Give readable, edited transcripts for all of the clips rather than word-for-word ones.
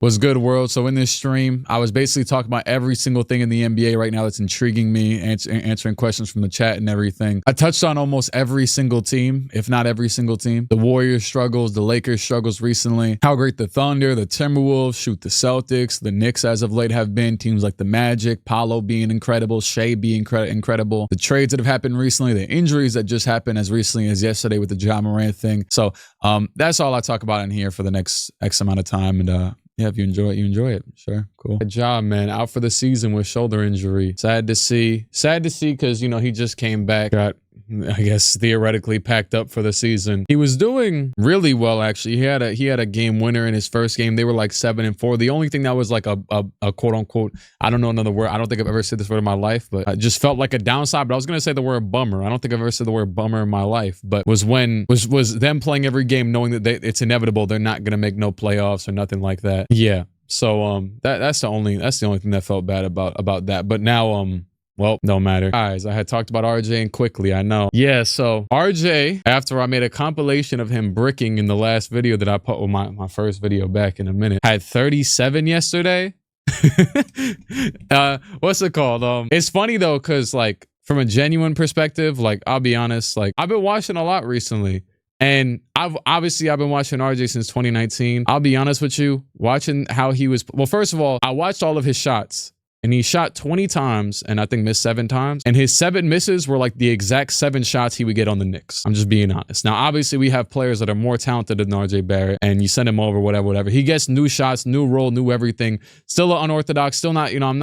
What's good, world? So in this stream, I was basically talking about every single thing in the NBA right now that's intriguing me, answering questions from the chat and everything. I touched on almost every single team, if not every single team. The Warriors struggles, the Lakers struggles recently, how great the Thunder, the Timberwolves, shoot the Celtics, the Knicks as of late have been, teams like the Magic, Paolo being incredible, Shai being incredible, the trades that have happened recently, the injuries that just happened as recently as yesterday with the morant thing. So that's all I talk about in here for the next X amount of time. And yeah, if you enjoy it, you enjoy it. Sure, cool. Good job, man. Out for the season with shoulder injury. Sad to see. Sad to see because, you know, he just came back, got, I guess, theoretically packed up for the season. He was doing really well, actually. He had a game winner in his first game. They were like 7-4. The only thing that was like a quote unquote, I don't know another word. I don't think I've ever said this word in my life, but I just felt like a downside. But I was gonna say the word bummer. I don't think I've ever said the word bummer in my life. But was them playing every game knowing that it's inevitable. They're not gonna make no playoffs or nothing like that. Yeah. So that's the only thing that felt bad about that. But now well, don't matter. Guys, I had talked about RJ and quickly, I know. Yeah, so RJ, after I made a compilation of him bricking in the last video that I put with my first video back in a minute, had 37 yesterday. What's it called? It's funny though, because like from a genuine perspective, like I'll be honest, like I've been watching a lot recently. And I've been watching RJ since 2019. I'll be honest with you, watching how he was. Well, first of all, I watched all of his shots. And he shot 20 times and I think missed 7 times. And his 7 misses were like the exact 7 shots he would get on the Knicks. I'm just being honest. Now, obviously, we have players that are more talented than RJ Barrett and you send him over, whatever. He gets new shots, new role, new everything. Still unorthodox, still not, you know, I'm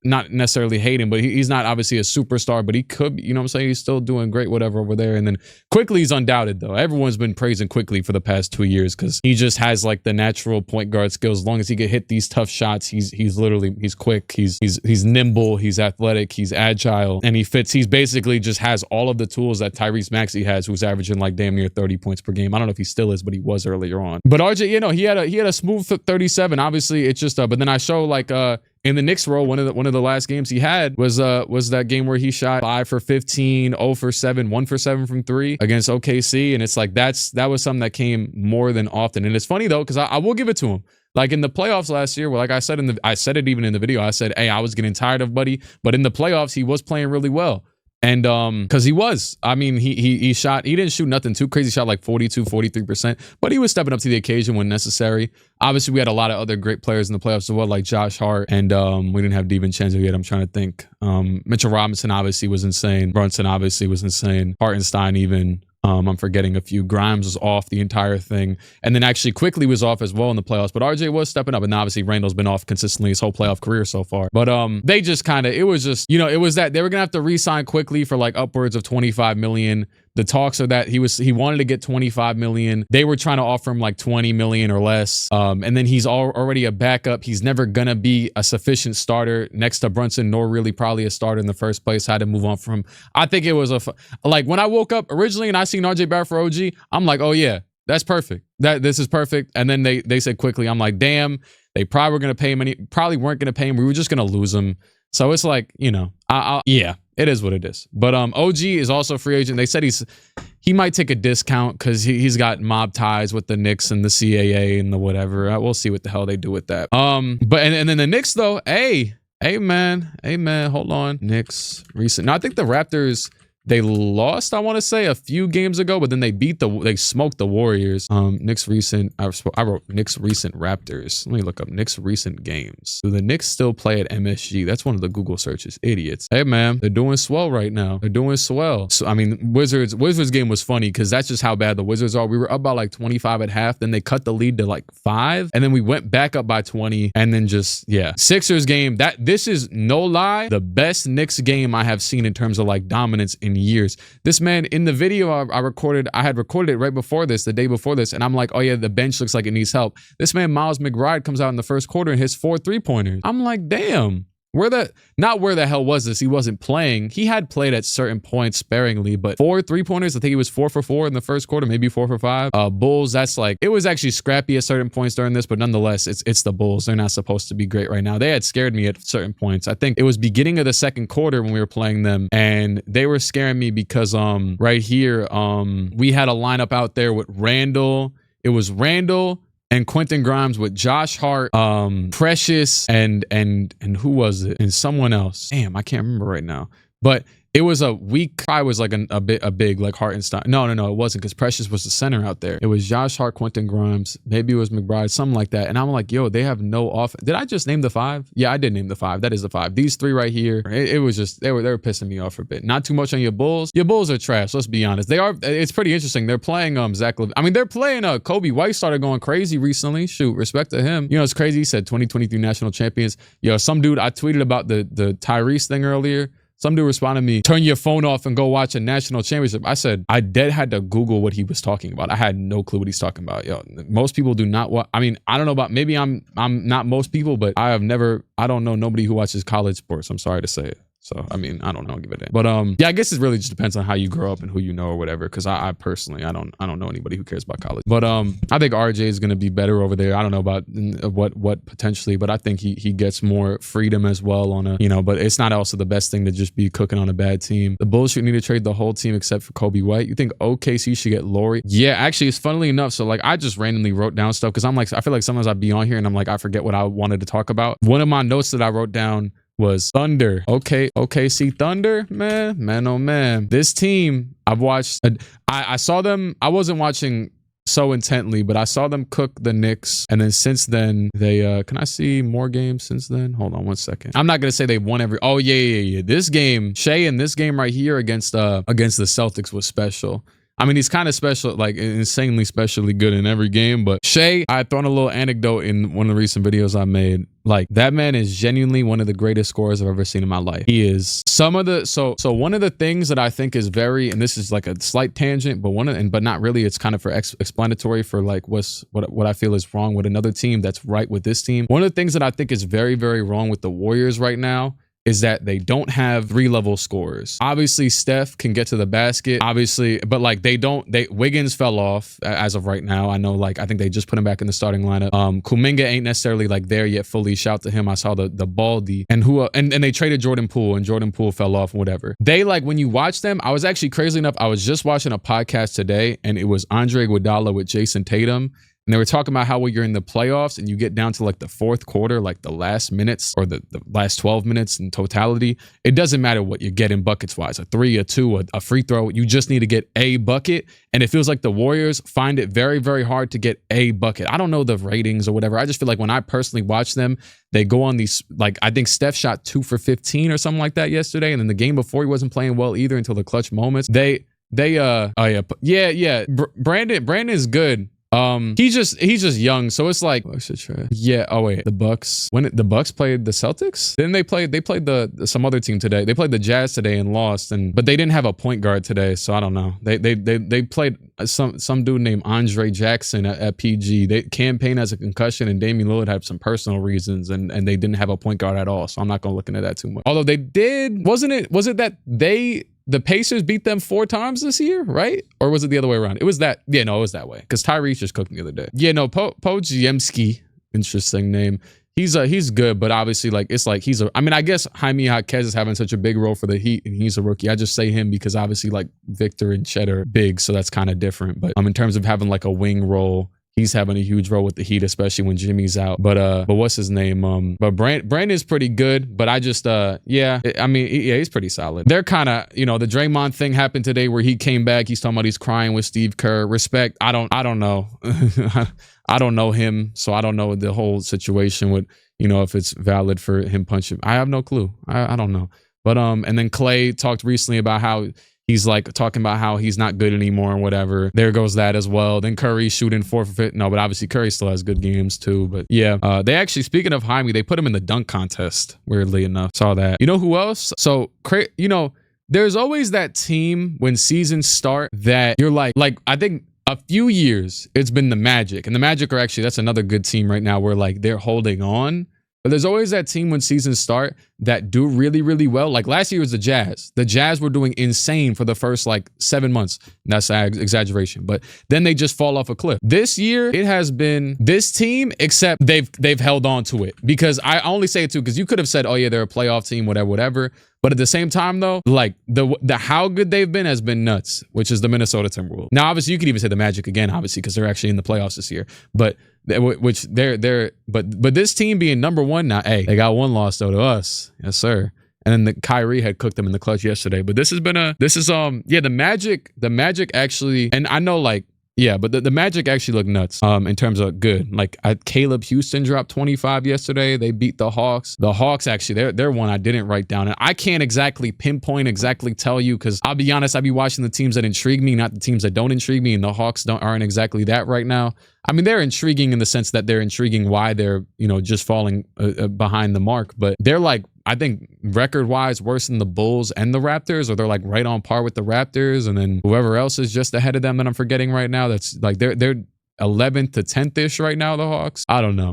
not necessarily hating, but he's not obviously a superstar, but he could, you know what I'm saying? He's still doing great, whatever over there. And then quickly he's undoubted though. Everyone's been praising quickly for the past 2 years because he just has like the natural point guard skills. As long as he can hit these tough shots, he's quick, he's nimble, he's athletic, he's agile, and he fits. He's basically just has all of the tools that Tyrese Maxey has, who's averaging like damn near 30 points per game. I don't know if he still is, but he was earlier on. But RJ, you know, he had a smooth 37. Obviously, it's just but then I show like in the Knicks role, one of the last games he had was that game where he shot 5 for 15, 0 for 7, 1 for 7 from 3 against OKC, and it's like that was something that came more than often. And it's funny though, because I will give it to him. Like in the playoffs last year, well, like I said it even in the video, I said, hey, I was getting tired of Buddy, but in the playoffs he was playing really well. And because he was, I mean, he didn't shoot nothing too crazy, shot like 42-43%, but he was stepping up to the occasion when necessary. Obviously, we had a lot of other great players in the playoffs as well, like Josh Hart, and we didn't have DiVincenzo yet. I'm trying to think. Mitchell Robinson obviously was insane. Brunson obviously was insane. Hartenstein even. I'm forgetting a few. Grimes was off the entire thing. And then actually quickly was off as well in the playoffs. But RJ was stepping up. And obviously Randall's been off consistently his whole playoff career so far. But they just kind of, it was just, you know, it was that they were going to have to re-sign quickly for like upwards of 25 million. The talks are that he wanted to get 25 million. They were trying to offer him like 20 million or less. And then he's already a backup. He's never going to be a sufficient starter next to Brunson, nor really probably a starter in the first place. Had to move on from him. I think it was like when I woke up originally and I seen RJ Barrett for OG, I'm like, oh yeah, that's perfect. This is perfect. And then they said quickly, I'm like, damn, they probably were going to pay him. Probably weren't going to pay him. We were just going to lose him. So it's like, you know, yeah, it is what it is. But OG is also a free agent. They said he might take a discount because he's got mob ties with the Knicks and the CAA and the whatever. We'll see what the hell they do with that. But and then the Knicks though, hey man, hold on. Knicks recent. Now I think the Raptors, they lost, I want to say, a few games ago, but then they smoked the Warriors. Knicks recent, I wrote Knicks recent Raptors. Let me look up Knicks recent games. Do the Knicks still play at MSG? That's one of the Google searches. Idiots. Hey man, they're doing swell right now. They're doing swell. So I mean, Wizards game was funny because that's just how bad the Wizards are. We were up by like 25 at half, then they cut the lead to like 5, and then we went back up by 20, and then just yeah. Sixers game. This is no lie, the best Knicks game I have seen in terms of like dominance in years. This man in the video I had recorded it right before this, the day before this, and I'm like, oh yeah, the bench looks like it needs help. This man Miles McBride comes out in the first quarter and hits 4 3-pointers. I'm like, damn. Not where the hell was this? He wasn't playing. He had played at certain points sparingly, but 4 3-pointers. I think he was 4 for 4 in the first quarter, maybe 4 for 5. Bulls, that's like, it was actually scrappy at certain points during this, but nonetheless, it's the Bulls. They're not supposed to be great right now. They had scared me at certain points. I think it was beginning of the second quarter when we were playing them, and they were scaring me because right here, we had a lineup out there with Randall. It was Randall and Quentin Grimes with Josh Hart, Precious, and who was it? And someone else. Damn, I can't remember right now. But it was a weak, I was like a big like Hartenstein. No, it wasn't, because Precious was the center out there. It was Josh Hart, Quentin Grimes, maybe it was McBride, something like that. And I'm like, yo, they have no offense. Did I just name the 5? Yeah, I did name the 5. That is the 5. These 3 right here, it was just, they were pissing me off for a bit. Not too much on your Bulls. Your Bulls are trash, let's be honest. They are, it's pretty interesting. They're playing Zach Levine. I mean, they're playing Kobe White started going crazy recently. Shoot, respect to him. You know, it's crazy. He said 2023 national champions. Yo, some dude, I tweeted about the Tyrese thing earlier. Some dude responded to me, turn your phone off and go watch a national championship. I said, I had to Google what he was talking about. I had no clue what he's talking about. Yo, most people do not watch. I mean, I don't know about, maybe I'm not most people, but I don't know nobody who watches college sports. I'm sorry to say it. So, I mean, I don't know, give it a. But yeah, I guess it really just depends on how you grow up and who you know or whatever. Because I personally, I don't know anybody who cares about college. But I think RJ is going to be better over there. I don't know about what potentially, but I think he gets more freedom as well on a, you know, but it's not also the best thing to just be cooking on a bad team. The Bulls should need to trade the whole team except for Kobe White. You think OKC should get Laurie? Yeah, actually, it's funnily enough. So like, I just randomly wrote down stuff because I'm like, I feel like sometimes I'd be on here and I'm like, I forget what I wanted to talk about. One of my notes that I wrote down was Thunder. OKC Thunder, man, oh man. This team, I've watched, I saw them, I wasn't watching so intently, but I saw them cook the Knicks. And then since then, they, can I see more games since then? Hold on one second. I'm not going to say they won every, oh yeah. This game, Shai in this game right here against the Celtics was special. I mean, he's kind of special, like insanely specially good in every game. But Shai, I had thrown a little anecdote in one of the recent videos I made. Like, that man is genuinely one of the greatest scorers I've ever seen in my life. He is some of the, so one of the things that I think is very, and this is like a slight tangent, but but not really, it's kind of for explanatory for like what I feel is wrong with another team that's right with this team. One of the things that I think is very, very wrong with the Warriors right now is that they don't have 3-level scorers. Obviously, Steph can get to the basket, obviously, but like Wiggins fell off as of right now. I know, like, I think they just put him back in the starting lineup. Kuminga ain't necessarily like there yet fully. Shout to him. I saw the Baldy and and they traded Jordan Poole, and Jordan Poole fell off and whatever. They, like, when you watch them, I was actually, crazy enough, I was just watching a podcast today and it was Andre Iguodala with Jason Tatum. And they were talking about how when you're in the playoffs and you get down to like the fourth quarter, like the last minutes or the last 12 minutes in totality, it doesn't matter what you're getting buckets wise, a 3, a 2, a free throw. You just need to get a bucket. And it feels like the Warriors find it very, very hard to get a bucket. I don't know the ratings or whatever. I just feel like when I personally watch them, they go on these, like, I think Steph shot 2 for 15 or something like that yesterday. And then the game before, he wasn't playing well either until the clutch moments. Brandon is good. He's just young, so it's like, yeah. Oh wait, the Bucks. When the Bucks played the Celtics, then they played some other team today. They played the Jazz today and lost, but they didn't have a point guard today, so I don't know. They played some dude named Andre Jackson at PG. Cam Payne has a concussion, and Damian Lillard had some personal reasons, and they didn't have a point guard at all. So I'm not gonna look into that too much. Although they did, was it that the Pacers beat them 4 times this year, right? Or was it the other way around? It was that. Yeah, no, it was that way. Because Tyrese just cooked the other day. Yeah, no, Podziemski, interesting name. He's good, but obviously, like, it's like I mean, I guess Jaime Jaquez is having such a big role for the Heat, and he's a rookie. I just say him because obviously, like, Victor and Chet are big, so that's kind of different. But in terms of having like a wing role, he's having a huge role with the Heat, especially when Jimmy's out. But what's his name? But Brand is pretty good. But I just he's pretty solid. They're kind of, the Draymond thing happened today where he came back. He's talking about he's crying with Steve Kerr. Respect. I don't know. I don't know him, so I don't know the whole situation with, if it's valid for him punching. I have no clue. I don't know. But and then Clay talked recently about how he's like talking about how he's not good anymore and whatever. There goes that as well. Then Curry shooting 4 for 5. No, but obviously Curry still has good games too. But yeah, they actually, speaking of Jaime, they put him in the dunk contest, weirdly enough. Saw that. You know who else? So, there's always that team when seasons start that you're like I think a few years it's been the Magic. And the Magic are actually, that's another good team right now where like they're holding on. But there's always that team when seasons start that do really, really well. Like last year was the Jazz. The Jazz were doing insane for the first like 7 months. That's an exaggeration, but then they just fall off a cliff. This year, it has been this team, except they've held on to it. Because I only say it too, because you could have said, oh yeah, they're a playoff team, whatever. But at the same time, though, like the how good they've been has been nuts, which is the Minnesota Timberwolves. Now, obviously, you could even say the Magic again, obviously, because they're actually in the playoffs this year. But but this team being number one now, hey, they got one loss though to us, yes sir. And then the Kyrie had cooked them in the clutch yesterday. But the Magic actually, and I know like. Yeah, but the Magic actually look nuts in terms of good. Like Caleb Houston dropped 25 yesterday. They beat the Hawks. The Hawks actually, they're one I didn't write down. And I can't exactly pinpoint, tell you, because I'll be honest, I be watching the teams that intrigue me, not the teams that don't intrigue me. And the Hawks aren't exactly that right now. I mean, they're intriguing in the sense that they're intriguing why they're, just falling behind the mark. But they're like, I think record-wise worse than the Bulls and the Raptors, or they're like right on par with the Raptors, and then whoever else is just ahead of them that I'm forgetting right now. That's like they're 11th to 10th-ish right now, the Hawks. I don't know.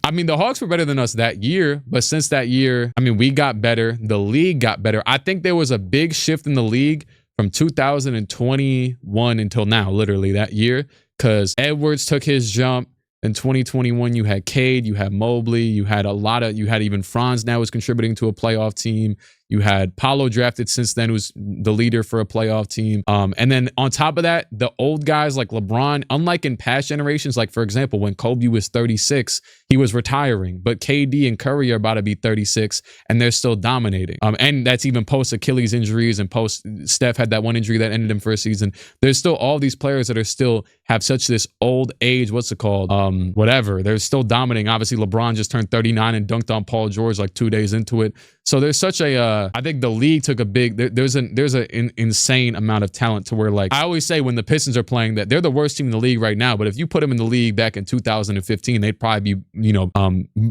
I mean, the Hawks were better than us that year, but since that year, I mean, we got better. The league got better. I think there was a big shift in the league from 2021 until now, literally that year, because Edwards took his jump. In 2021, you had Cade, you had Mobley, you had even Franz now was contributing to a playoff team. You had Paolo drafted since then, who's the leader for a playoff team. And then on top of that, the old guys like LeBron, unlike in past generations, like for example, when Kobe was 36, he was retiring, but KD and Curry are about to be 36 and they're still dominating. And that's even post Achilles injuries and post Steph had that one injury that ended him for a season. There's still all these players that are still have such this old age, what's it called? Whatever. They're still dominating. Obviously, LeBron just turned 39 and dunked on Paul George like 2 days into it. So there's such a, I think the league took a big, there's an insane amount of talent to where, like, I always say when the Pistons are playing that they're the worst team in the league right now, but if you put them in the league back in 2015, they'd probably be,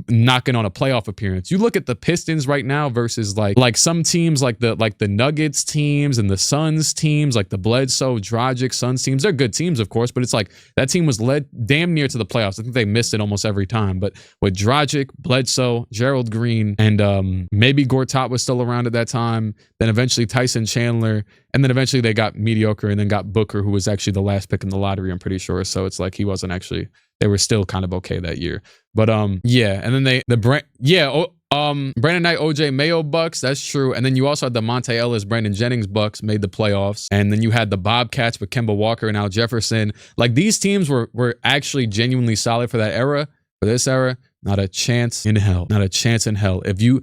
knocking on a playoff appearance. You look at the Pistons right now versus like some teams like the Nuggets teams and the Suns teams, like the Bledsoe, Dragic, Suns teams. They're good teams, of course, but it's like that team was led damn near to the playoffs. I think they missed it almost every time, but with Dragic, Bledsoe, Gerald Green, and maybe Gortat was still around at that time. Then eventually Tyson Chandler, and then eventually they got mediocre and then got Booker, who was actually the last pick in the lottery, I'm pretty sure. So it's like he wasn't actually, they were still kind of okay that year. But yeah, and then Brandon Knight, OJ Mayo Bucks, that's true. And then you also had the Monte Ellis, Brandon Jennings Bucks made the playoffs. And then you had the Bobcats with Kemba Walker and Al Jefferson. Like these teams were actually genuinely solid for that era. For this era, not a chance in hell. Not a chance in hell. If you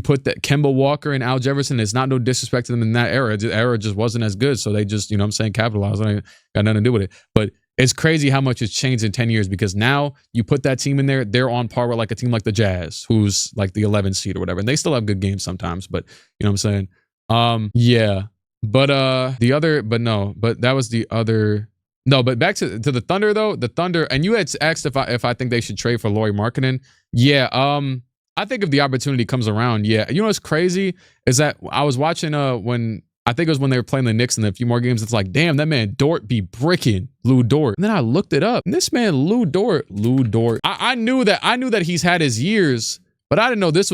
put that Kemba Walker and Al Jefferson, it's not no disrespect to them in that era. The era just wasn't as good. So they just, capitalized. I got nothing to do with it. But it's crazy how much has changed in 10 years because now you put that team in there, they're on par with like a team like the Jazz, who's like the 11th seed or whatever. And they still have good games sometimes, but you know what I'm saying? Yeah. But that was the other. No, but back to the Thunder though. The Thunder, and you had asked if I think they should trade for Lauri Markkanen. Yeah, I think if the opportunity comes around, yeah. You know what's crazy is that I was watching when I think it was when they were playing the Knicks in a few more games. It's like, damn, that man Dort be bricking Lou Dort. And then I looked it up. And this man Lou Dort. I knew that he's had his years, but I didn't know this.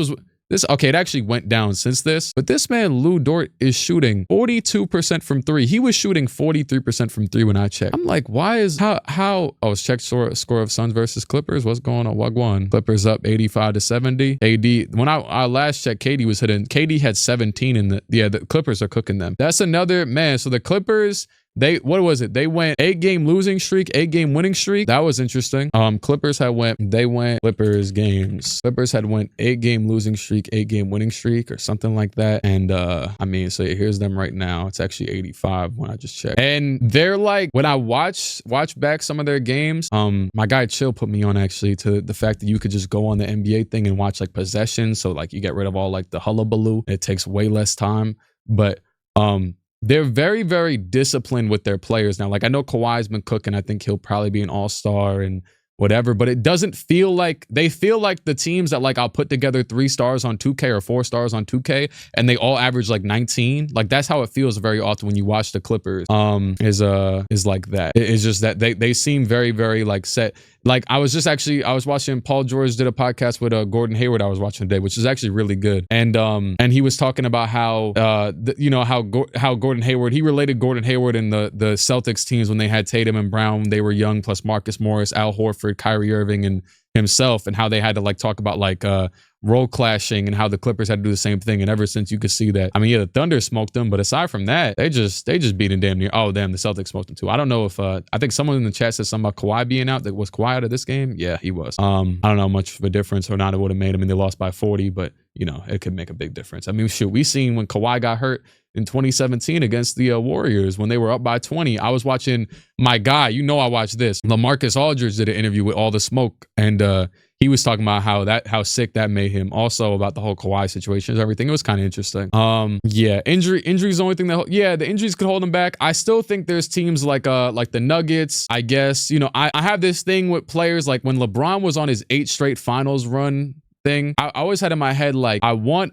Okay, it actually went down since this. But this man, Lou Dort, is shooting 42% from three. He was shooting 43% from three when I checked. I'm like, why is how? Oh, it's check score of Suns versus Clippers. What's going on? Wagwan. Clippers up 85-70. AD. When I last checked, KD had 17 in the Clippers are cooking them. That's another man. So the Clippers. What was it? They went 8-game losing streak, 8-game winning streak. That was interesting. Clippers had went 8-game losing streak, 8-game winning streak or something like that. And so here's them right now. It's actually 85 when I just checked. And they're like, when I watch back some of their games, my guy Chill put me on actually to the fact that you could just go on the NBA thing and watch like possessions. So like you get rid of all like the hullabaloo. It takes way less time. But they're very, very disciplined with their players now. Like I know Kawhi's been cooking. I think he'll probably be an all-star and whatever, but it doesn't feel like they feel like the teams that like I'll put together 3 stars on 2K or 4 stars on 2K and they all average like 19. Like that's how it feels very often when you watch the Clippers. Is like that. It's just that they seem very, very like set. Like I was watching Paul George did a podcast with Gordon Hayward I was watching today, which is actually really good. And he was talking about how how Gordon Hayward, he related Gordon Hayward and the Celtics teams when they had Tatum and Brown, they were young, plus Marcus Morris, Al Horford, Kyrie Irving, and himself and how they had to like talk about like role clashing and how the Clippers had to do the same thing. And ever since you could see that, I mean, yeah, the Thunder smoked them, but aside from that, they just beat them damn near. Oh, damn, the Celtics smoked them too. I don't know if I think someone in the chat said something about Kawhi being out. That was Kawhi out of this game? Yeah, he was. I don't know how much of a difference or not it would have made. I mean, they lost by 40, but you know, it could make a big difference. I mean, shoot, we seen when Kawhi got hurt in 2017 against the Warriors when they were up by 20. I was watching my guy, you know, I watched this. LaMarcus Aldridge did an interview with All the Smoke, and he was talking about how sick that made him. Also about the whole Kawhi situation and everything. It was kind of interesting. Yeah, injuries the only thing that the injuries could hold him back. I still think there's teams like the Nuggets. I guess, you know, I have this thing with players like when LeBron was on his 8 straight finals run thing. I always had in my head like I want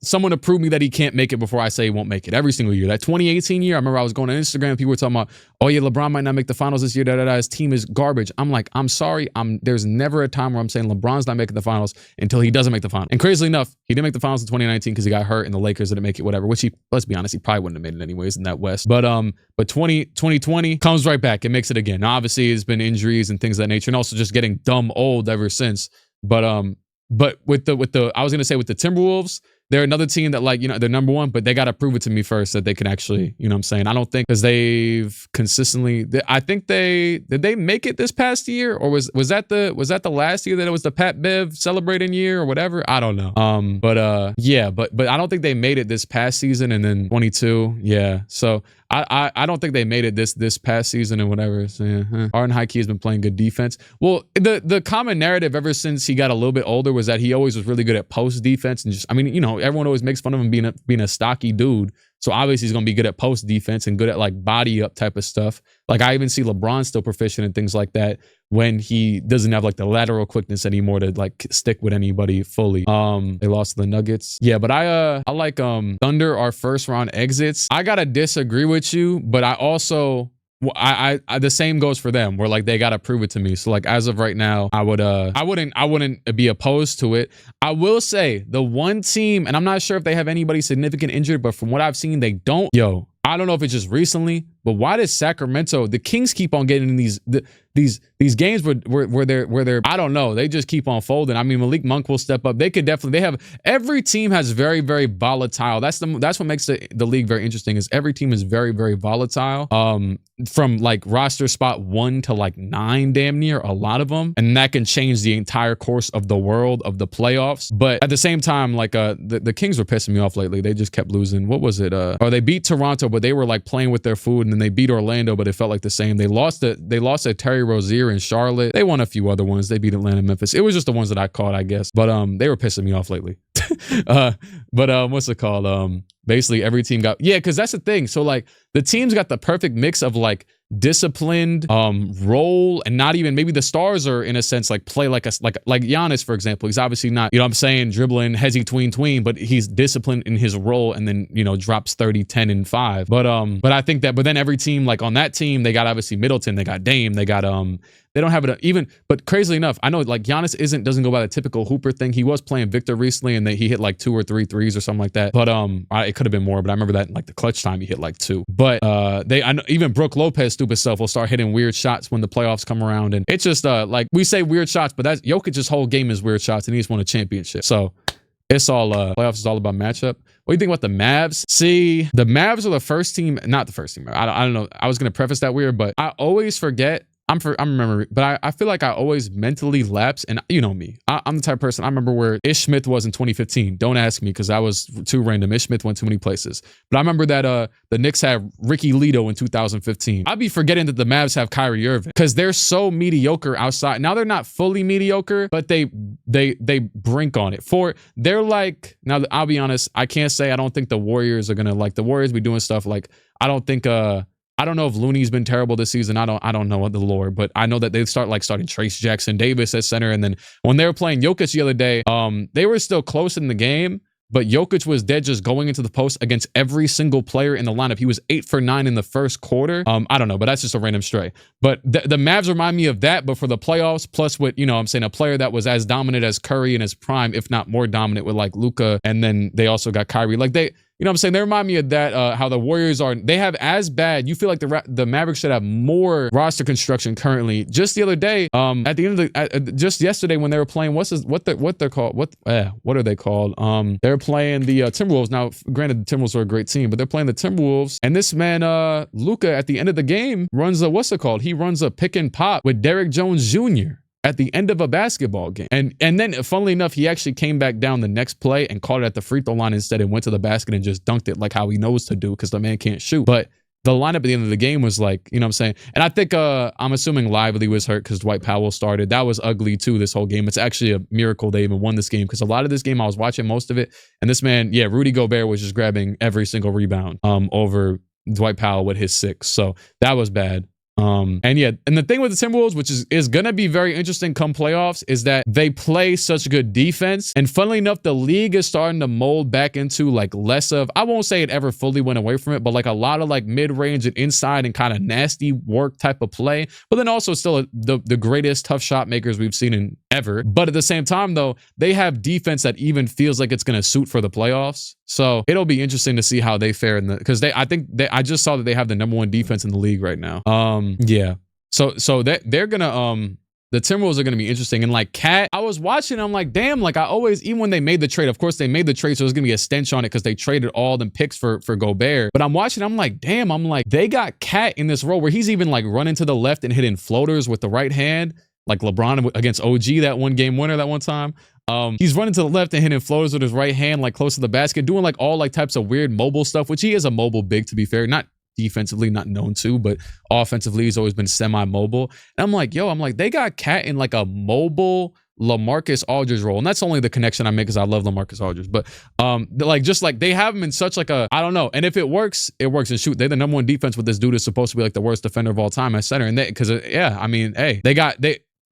someone to prove me that he can't make it before I say he won't make it every single year. That 2018 year, I remember I was going on Instagram, people were talking about, oh yeah, LeBron might not make the finals this year, his team is garbage. I'm like, I'm sorry, there's never a time where I'm saying LeBron's not making the finals until he doesn't make the finals. And crazily enough, he didn't make the finals in 2019 because he got hurt and the Lakers didn't make it, whatever, which let's be honest, he probably wouldn't have made it anyways in that West. But 2020 comes right back and makes it again. Now, obviously, it's been injuries and things of that nature and also just getting dumb old ever since. But with the I was gonna say with the Timberwolves, they're another team that like, you know, they're number one, but they got to prove it to me first that they can actually, you know what I'm saying? I don't think because they've consistently, I think did they make it this past year or was that the last year that it was the Pat Bev celebrating year or whatever? I don't know. Yeah, but I don't think they made it this past season and then 22. Yeah. So I don't think they made it this past season and whatever. So, yeah. Arden Heike has been playing good defense. Well, the common narrative ever since he got a little bit older was that he always was really good at post defense and just, I mean, you know, everyone always makes fun of him being a stocky dude. So obviously he's going to be good at post defense and good at like body up type of stuff. Like I even see LeBron still proficient in things like that when he doesn't have like the lateral quickness anymore to like stick with anybody fully. They lost to the Nuggets. Yeah, but I like Thunder, our first round exits. I gotta disagree with you, but I also I the same goes for them where like they gotta prove it to me. So like as of right now, I wouldn't be opposed to it. I will say the one team, and I'm not sure if they have anybody significant injured, but from what I've seen, they don't. Yo, I don't know if it's just recently, but why does Sacramento, the Kings keep on getting in these games where they're I don't know, they just keep on folding. I mean, Malik Monk will step up. They have every team has very, very volatile. That's what makes the league very interesting is every team is very, very volatile. From like roster spot 1 to like 9, damn near, a lot of them, and that can change the entire course of the world of the playoffs. But at the same time, like the Kings were pissing me off lately. They just kept losing. What was it? Or they beat Toronto, but they were like playing with their food, and then they beat Orlando, but it felt like the same. They lost to Terry Rozier in Charlotte. They won a few other ones. They beat Atlanta, Memphis. It was just the ones that I caught, I guess. But they were pissing me off lately. But what's it called? Basically every team got, yeah, because that's the thing. So like the teams got the perfect mix of like disciplined role, and not even, maybe the stars are in a sense like play like Giannis, for example. He's obviously not, you know what I'm saying, dribbling hezzy tween, but he's disciplined in his role, and then, you know, drops 30, 10, and 5. But I think that, but then every team, like on that team, they got obviously Middleton, they got Dame, they got they don't have it even, but crazily enough, I know like Giannis doesn't go by the typical hooper thing. He was playing Victor recently, and he hit like 2 or 3 threes or something like that. But it could have been more, but I remember that in like the clutch time he hit like 2. But I know even Brooke Lopez, stupid self, will start hitting weird shots when the playoffs come around, and it's just like we say weird shots, but that's Jokic's whole game is weird shots, and he just won a championship. So it's all playoffs is all about matchup. What do you think about the Mavs? See, the Mavs are the first team, not the first team. I don't know. I was gonna preface that weird, but I always forget. I'm remembering, but I feel like I always mentally lapse, and you know me. I'm the type of person, I remember where Ish Smith was in 2015. Don't ask me, because I was too random. Ish Smith went too many places. But I remember that the Knicks had Ricky Lito in 2015. I'd be forgetting that the Mavs have Kyrie Irving, because they're so mediocre outside. Now they're not fully mediocre, but they brink on it. They're like, now I'll be honest, I can't say I don't think the Warriors are gonna, like, the Warriors be doing stuff like, I don't know if Looney's been terrible this season. I don't know the lore, but I know that they starting Trace Jackson Davis at center. And then when they were playing Jokic the other day, they were still close in the game, but Jokic was dead just going into the post against every single player in the lineup. He was 8 for 9 in the first quarter. I don't know, but that's just a random stray. But the Mavs remind me of that, but for the playoffs, plus with, you know, I'm saying a player that was as dominant as Curry in his prime, if not more dominant with like Luka. And then they also got Kyrie. Like you know what I'm saying? They remind me of that, how the Warriors are, they have as bad, you feel like the Mavericks should have more roster construction currently. Just the other day, at the end of the, just yesterday when they were playing, what they're called, what are they called? They're playing the Timberwolves. Now, granted, the Timberwolves are a great team, but they're playing the Timberwolves, and this man, Luka, at the end of the game, runs he runs a pick and pop with Derrick Jones Jr. at the end of a basketball game. And then, funnily enough, he actually came back down the next play and caught it at the free throw line instead and went to the basket and just dunked it like how he knows to do, because the man can't shoot. But the lineup at the end of the game was like, you know what I'm saying? And I think, I'm assuming Lively was hurt because Dwight Powell started. That was ugly too, this whole game. It's actually a miracle they even won this game, because a lot of this game, I was watching most of it, and this man, yeah, Rudy Gobert was just grabbing every single rebound over Dwight Powell with his 6. So that was bad. And yeah, and the thing with the Timberwolves, which is gonna be very interesting come playoffs, is that they play such good defense. And funnily enough, the league is starting to mold back into like less of, I won't say it ever fully went away from it, but like a lot of like mid-range and inside and kind of nasty work type of play. But then also still the greatest tough shot makers we've seen in ever. But at the same time though, they have defense that even feels like it's gonna suit for the playoffs. So it'll be interesting to see how they fare in the, because I just saw that they have the #1 defense in the league right now. Yeah. So they're gonna the Timberwolves are gonna be interesting. And like Cat, I was watching, I'm like, damn, like I always, even when they made the trade, of course they made the trade, so there's gonna be a stench on it because they traded all them picks for Gobert. But I'm watching, I'm like, damn, I'm like, they got Cat in this role where he's even like running to the left and hitting floaters with the right hand, like LeBron against OG, that one game winner that one time. He's running to the left and hitting floaters with his right hand, like close to the basket, doing like all like types of weird mobile stuff, which he is a mobile big, to be fair. Not defensively, not known to, but offensively, he's always been semi-mobile. And I'm like, yo, they got Cat in like a mobile LaMarcus Aldridge role. And that's only the connection I make because I love LaMarcus Aldridge. But they have him in such like a, I don't know. And if it works, it works. And shoot, they're the #1 defense with this dude is supposed to be like the worst defender of all time at center. And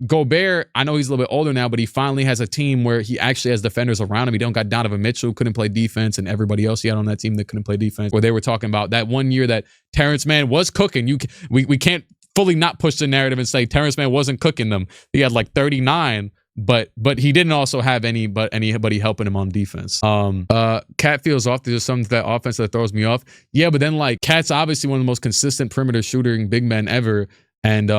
Gobert, I know he's a little bit older now, but he finally has a team where he actually has defenders around him. He don't got Donovan Mitchell, who couldn't play defense, and everybody else he had on that team that couldn't play defense. Where they were talking about that one year that Terrence Mann was cooking. We can't fully not push the narrative and say Terrence Mann wasn't cooking them. He had like 39, but he didn't also have anybody helping him on defense. Cat feels off. There's something to that offense that throws me off. Yeah, but then like Cat's obviously one of the most consistent perimeter shooting big men ever. And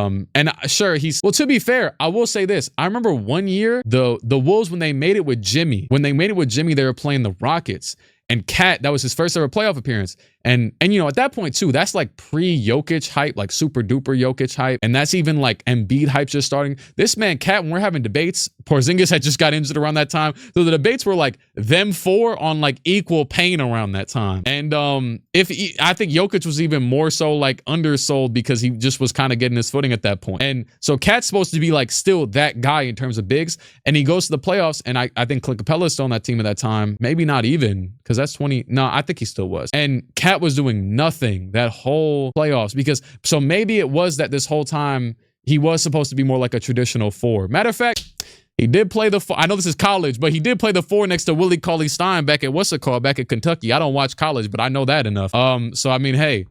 sure, to be fair, I will say this. I remember one year, the Wolves, when they made it with Jimmy, they were playing the Rockets. And Cat, that was his first ever playoff appearance. And you know, at that point too, that's like pre-Jokic hype, like super duper Jokic hype. And that's even like Embiid hype just starting. This man, Cat, when we're having debates, Porzingis had just got injured around that time. So the debates were like them four on like equal pain around that time. And I think Jokic was even more so like undersold because he just was kind of getting his footing at that point. And so Cat's supposed to be like still that guy in terms of bigs. And he goes to the playoffs. And I think Clint Capella is still on that team at that time. Maybe not even, because that's 20. No, I think he still was. And Cat was doing nothing that whole playoffs so maybe it was that this whole time he was supposed to be more like a traditional 4. Matter of fact, he did play the 4. I know this is college, but he did play the 4 next to Willie Cauley-Stein back at back at Kentucky. I don't watch college, but I know that enough. So I mean, hey,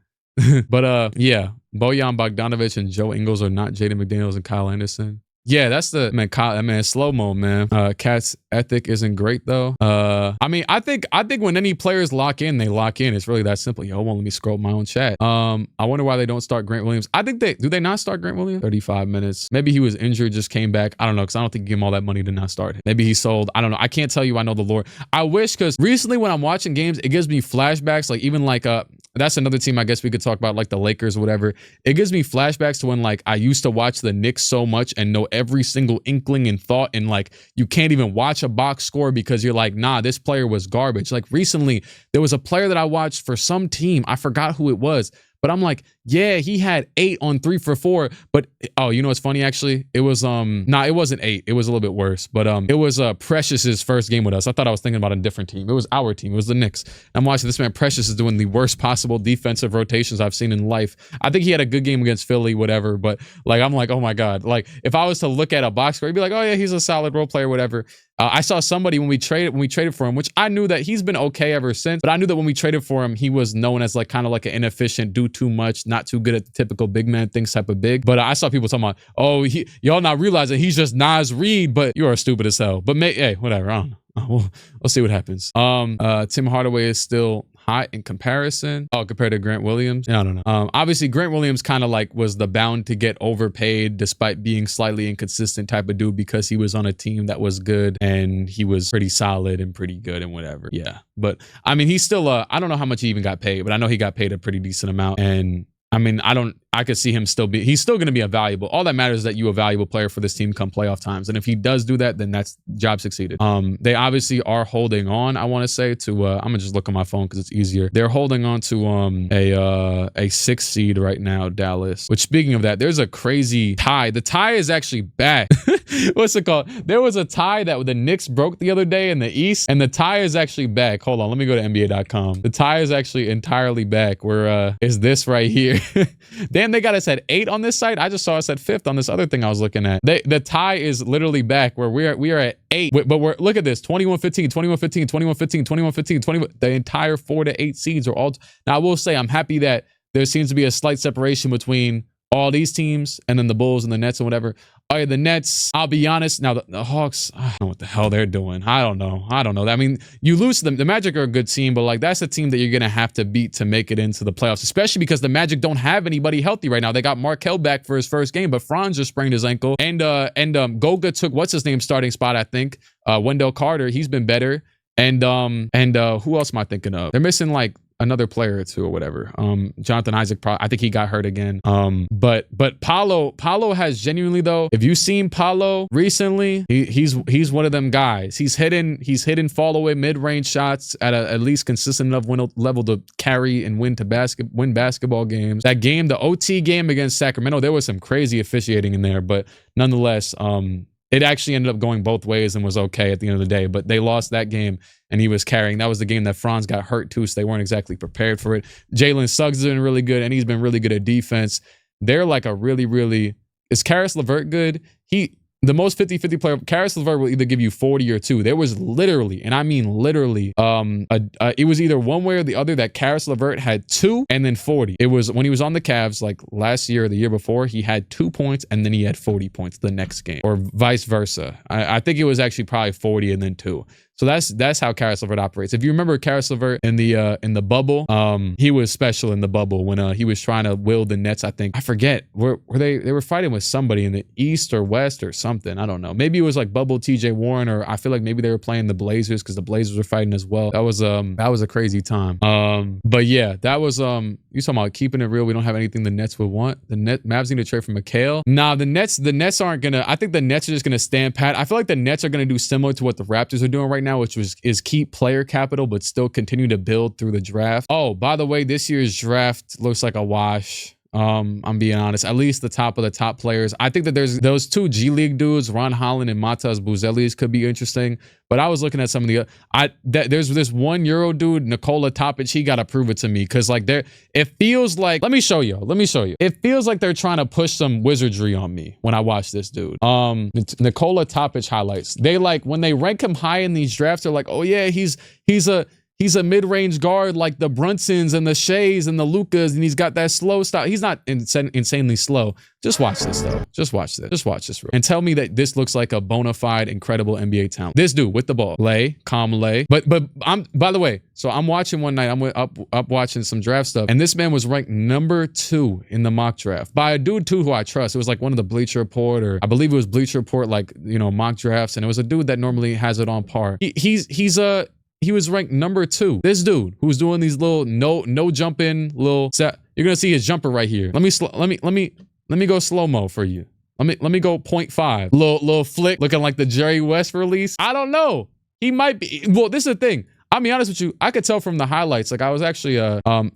but yeah, Bojan Bogdanovic and Joe Ingles are not Jaden McDaniels and Kyle Anderson. Yeah, that's the man. Slow-mo, man. Cat's ethic isn't great though. I mean, I think when any players lock in, they lock in. It's really that simple. Yo, won't let me scroll my own chat. I wonder why they don't start Grant Williams. I think do they not start Grant Williams? 35 minutes. Maybe he was injured, just came back. I don't know, because I don't think you give him all that money to not start him. Maybe he sold. I don't know. I can't tell you. I know the lore. I wish, because recently when I'm watching games, it gives me flashbacks. Like even like that's another team I guess we could talk about, like the Lakers or whatever. It gives me flashbacks to when like I used to watch the Knicks so much and know every single inkling and thought, and like you can't even watch a box score because you're like, nah, this player was garbage. Like recently there was a player that I watched for some team. I forgot who it was, but I'm like, yeah, he had 8 on 3 for 4. But oh, you know what's funny actually? It was it wasn't 8. It was a little bit worse. But it was Precious's first game with us. I thought I was thinking about a different team. It was our team. It was the Knicks. I'm watching this man Precious is doing the worst possible defensive rotations I've seen in life. I think he had a good game against Philly, whatever. But like I'm like, oh my God. Like if I was to look at a box score, I'd be like, oh yeah, he's a solid role player, whatever. I saw somebody when we traded for him, which I knew that he's been okay ever since, but I knew that when we traded for him, he was known as like kind of like an inefficient, do too much, not too good at the typical big man things type of big. But I saw people talking about, oh, y'all not realizing he's just Nas Reed, but you are stupid as hell. But hey, whatever. I don't know. We'll see what happens. Tim Hardaway is still hot in comparison. Oh, compared to Grant Williams? I don't know. Obviously, Grant Williams kind of like was the bound to get overpaid despite being slightly inconsistent type of dude because he was on a team that was good and he was pretty solid and pretty good and whatever. Yeah. But I mean, he's still, I don't know how much he even got paid, but I know he got paid a pretty decent amount. And I mean, I could see him he's still going to be a valuable. All that matters is that you're a valuable player for this team come playoff times. And if he does do that, then that's job succeeded. They obviously are holding on, I want to say, to, I'm gonna just look on my phone because it's easier. They're holding on to a 6 seed right now, Dallas. Which, speaking of that, there's a crazy tie. The tie is actually back. What's it called? There was a tie that the Knicks broke the other day in the East, and the tie is actually back. Hold on, let me go to NBA.com. The tie is actually entirely back. Where is this right here? Damn, they got us at 8 on this site. I just saw us at 5th on this other thing I was looking at. The tie is literally back where we are at 8. But look at this: 21-15, 21-15, 21-15, 21-15, 20. The entire 4 to 8 seeds are all. Now I will say I'm happy that there seems to be a slight separation between all these teams and then the Bulls and the Nets and whatever. Oh yeah, the Nets, I'll be honest. Now the Hawks, I don't know what the hell they're doing. I don't know. I mean, you lose to them. The Magic are a good team, but like that's a team that you're gonna have to beat to make it into the playoffs, especially because the Magic don't have anybody healthy right now. They got Markelle back for his first game, but Franz just sprained his ankle. And Goga took what's his name starting spot, I think. Wendell Carter, he's been better. And who else am I thinking of? They're missing like another player or two or whatever. Jonathan Isaac, I think he got hurt again. But Paolo has genuinely though, if you've seen Paolo recently, he's one of them guys. He's hitting fall away mid-range shots at least consistent enough level to carry and win basketball games. That game, the OT game against Sacramento, there was some crazy officiating in there, but nonetheless, it actually ended up going both ways and was okay at the end of the day. But they lost that game and he was carrying. That was the game that Franz got hurt too, so they weren't exactly prepared for it. Jalen Suggs has been really good and he's been really good at defense. They're like a really, is Karis LeVert good? The most 50-50 player, Karis LeVert will either give you 40 or 2. There was literally, and I mean literally, it was either one way or the other that Karis LeVert had 2 and then 40. It was when he was on the Cavs, like last year or the year before, he had 2 points and then he had 40 points the next game, or vice versa. I think it was actually probably 40 and then 2. So that's how Karis LeVert operates. If you remember Karis LeVert in the bubble, he was special in the bubble when he was trying to will the Nets. I think I forget were they were fighting with somebody in the East or West or something. I don't know. Maybe it was like bubble TJ Warren, or I feel like maybe they were playing the Blazers because the Blazers were fighting as well. That was a crazy time. But yeah, that was you talking about keeping it real. We don't have anything the Nets would want. The Mavs need to trade for McHale. Nah, the Nets aren't gonna. I think the Nets are just gonna stand pat. I feel like the Nets are gonna do similar to what the Raptors are doing right now, which is keep player capital but still continue to build through the draft. Oh, by the way, this year's draft looks like a wash. I'm being honest. At least the top of the top players. I think that there's those 2 G League dudes, Ron Holland and Matas Buzelis, could be interesting. But I was looking at some of the there's this 1 Euro dude, Nikola Topic. He gotta prove it to me because like it feels like, let me show you. It feels like they're trying to push some wizardry on me when I watch this dude. Nikola Topic highlights. They like when they rank him high in these drafts, they're like, oh yeah, he's a mid-range guard like the Brunsons and the Shays and the Lukas, and he's got that slow style. He's not insanely slow. Just watch this, though. Just watch this. And tell me that this looks like a bona fide, incredible NBA talent. This dude with the ball. Calm lay. But by the way, so I'm watching one night. I'm up watching some draft stuff, and this man was ranked number 2 in the mock draft by a dude, too, who I trust. It was like one of the Bleacher Report, or I believe it was Bleacher Report, like, you know, mock drafts, and it was a dude that normally has it on par. He was ranked number 2. This dude who's doing these little no jump in little set. You're gonna see his jumper right here. Let me go slow-mo for you. Let me go 0.5. Little flick looking like the Jerry West release. I don't know. He might be. Well, this is the thing. I'll be honest with you. I could tell from the highlights. Like I was actually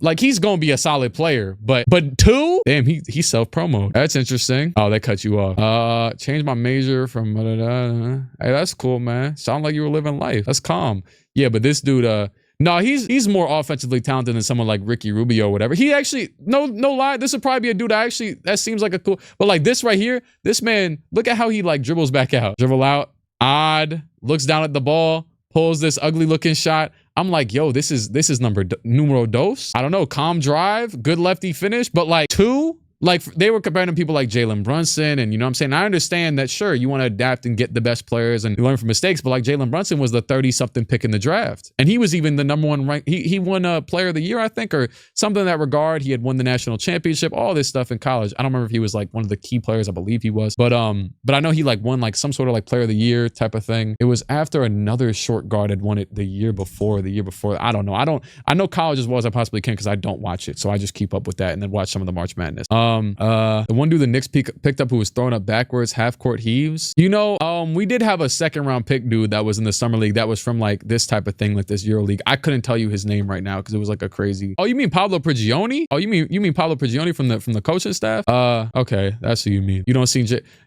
like he's gonna be a solid player, but 2? Damn, he self-promoed. That's interesting. Oh, they cut you off. Change my major from hey, that's cool, man. Sound like you were living life. That's calm. Yeah, but this dude, no, he's more offensively talented than someone like Ricky Rubio or whatever. He actually, no lie, this would probably be a dude that seems like a cool, but like this right here, this man, look at how he like dribbles back out. Dribble out, odd, looks down at the ball, pulls this ugly looking shot. I'm like, yo, this is numero dos. I don't know, calm drive, good lefty finish, but like 2? Like they were comparing to people like Jalen Brunson, and you know what I'm saying? I understand that, sure, you want to adapt and get the best players and learn from mistakes, but like Jalen Brunson was the 30-something pick in the draft. And he was even the #1 ranked. He won a player of the year, I think, or something in that regard. He had won the national championship, all this stuff in college. I don't remember if he was like one of the key players. I believe he was. But I know he like won like some sort of like player of the year type of thing. It was after another short guard had won it the year before. I don't know. I know college as well as I possibly can because I don't watch it. So I just keep up with that and then watch some of the March Madness. The one dude the Knicks picked up who was throwing up backwards half court heaves. You know, we did have a 2nd round pick dude that was in the summer league that was from like this type of thing, like this Euro League. I couldn't tell you his name right now because it was like a crazy. Oh, you mean Pablo Prigioni? Oh, you mean Pablo Prigioni from the coaching staff? Okay, that's who you mean. You don't see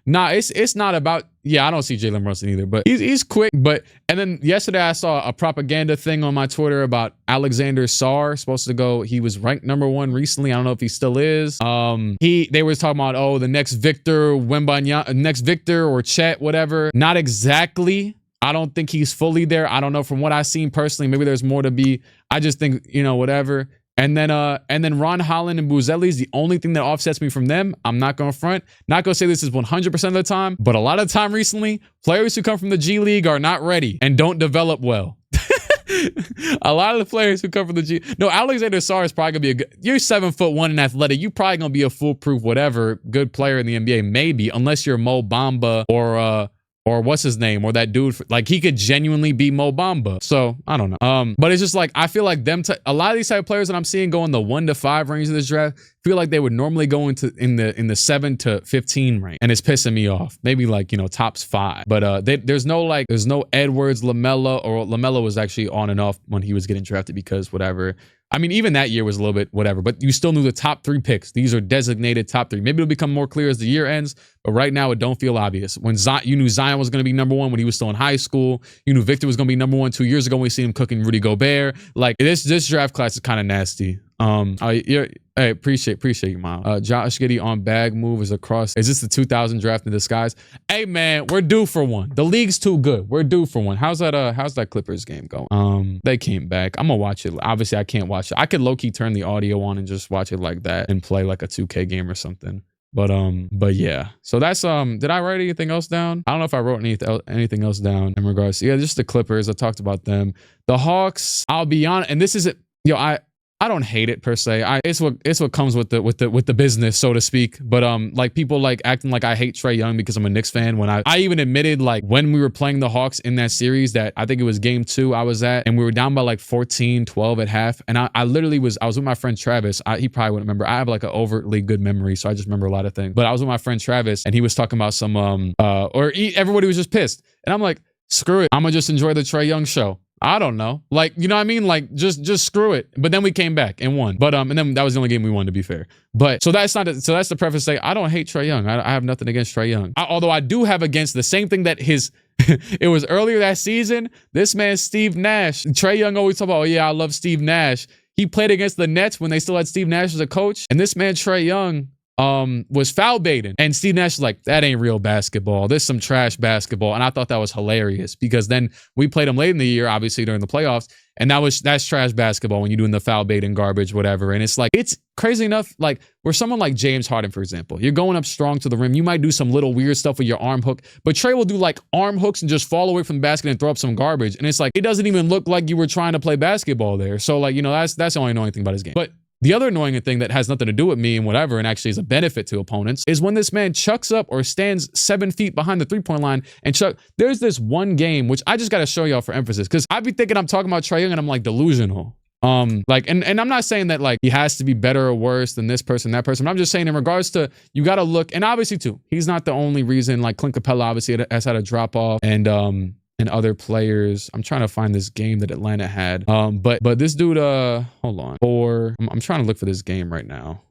Nah, it's not about. Yeah, I don't see Jalen Brunson either, but he's quick. And then yesterday I saw a propaganda thing on my Twitter about Alexander Sarr, supposed to go. He was ranked #1 recently. I don't know if he still is. They were talking about, oh, the next Victor Wembanyama, next Victor or Chet, whatever. Not exactly. I don't think he's fully there. I don't know. From what I've seen personally, maybe there's more to be. I just think, you know, whatever. And then Ron Holland and Buzelli is the only thing that offsets me from them. I'm not going to front. Not going to say this is 100% of the time, but a lot of the time recently, players who come from the G League are not ready and don't develop well. A lot of the players who come from the G. No, Alexander Sarr is probably going to be a good. You're 7'1" and athletic. You probably going to be a foolproof, whatever, good player in the NBA, maybe, unless you're Mo Bamba or what's his name, or that dude, like he could genuinely be Mo Bamba. So I don't know. But it's just like, I feel like a lot of these type of players that I'm seeing go in the 1 to 5 range of this draft, feel like they would normally go in the 7 to 15 range. And it's pissing me off. Maybe like, you know, tops 5. But there's no Edwards, LaMelo, or LaMelo was actually on and off when he was getting drafted because whatever. I mean, even that year was a little bit whatever, but you still knew the top 3 picks. These are designated top 3. Maybe it'll become more clear as the year ends, but right now it don't feel obvious. When you knew Zion was going to be #1 when he was still in high school. You knew Victor was going to be #1 2 years ago when we seen him cooking Rudy Gobert. Like this draft class is kind of nasty. Hey, appreciate you, Miles. Josh Giddey on bag move is across. Is this the 2000 draft in disguise? Hey man, we're due for one. The league's too good. We're due for one. How's that Clippers game going? They came back. I'm gonna watch it. Obviously, I can't watch it. I could low-key turn the audio on and just watch it like that and play like a 2K game or something. But yeah. So that's did I write anything else down? I don't know if I wrote anything else down in regards to, yeah, just the Clippers. I talked about them. The Hawks, I'll be honest, and this isn't, I don't hate it per se. It's what comes with the business, so to speak. But like people like acting like I hate Trey Young because I'm a Knicks fan. When I even admitted, like when we were playing the Hawks in that series that I think it was game 2 I was at, and we were down by like 14-12 at half, and I literally was with my friend Travis. He probably wouldn't remember. I have like an overtly good memory, so I just remember a lot of things. But I was with my friend Travis, and he was talking about some everybody was just pissed, and I'm like, screw it, I'm gonna just enjoy the Trey Young show. I don't know. Like, you know what I mean? Like, just screw it. But then we came back and won. But, and then that was the only game we won, to be fair. But, so that's the preface to say, I don't hate Trey Young. I have nothing against Trey Young. Although I do have against the same thing that it was earlier that season. This man, Steve Nash. Trey Young always talk about, oh yeah, I love Steve Nash. He played against the Nets when they still had Steve Nash as a coach. And this man, Trey Young, was foul baiting, and Steve Nash was like, that ain't real basketball, this some trash basketball. And I thought that was hilarious because then we played him late in the year, obviously during the playoffs, and that's trash basketball when you're doing the foul baiting garbage, whatever. And it's like, it's crazy enough, like where someone like James Harden, for example, you're going up strong to the rim, you might do some little weird stuff with your arm hook, but Trey will do like arm hooks and just fall away from the basket and throw up some garbage, and it's like, it doesn't even look like you were trying to play basketball there. So like, that's the only annoying thing about his game. But the other annoying thing that has nothing to do with me and whatever, and actually is a benefit to opponents, is when this man chucks up or stands 7 feet behind the 3-point line and there's this one game, which I just got to show y'all for emphasis, because I be thinking I'm talking about Trey Young and I'm like delusional. Like, and I'm not saying that like he has to be better or worse than this person, that person. I'm just saying in regards to, you got to look, and obviously too, he's not the only reason. Like Clint Capella obviously has had a drop off, and other players. I'm trying to find this game that Atlanta had. But this dude, hold on. I'm trying to look for this game right now.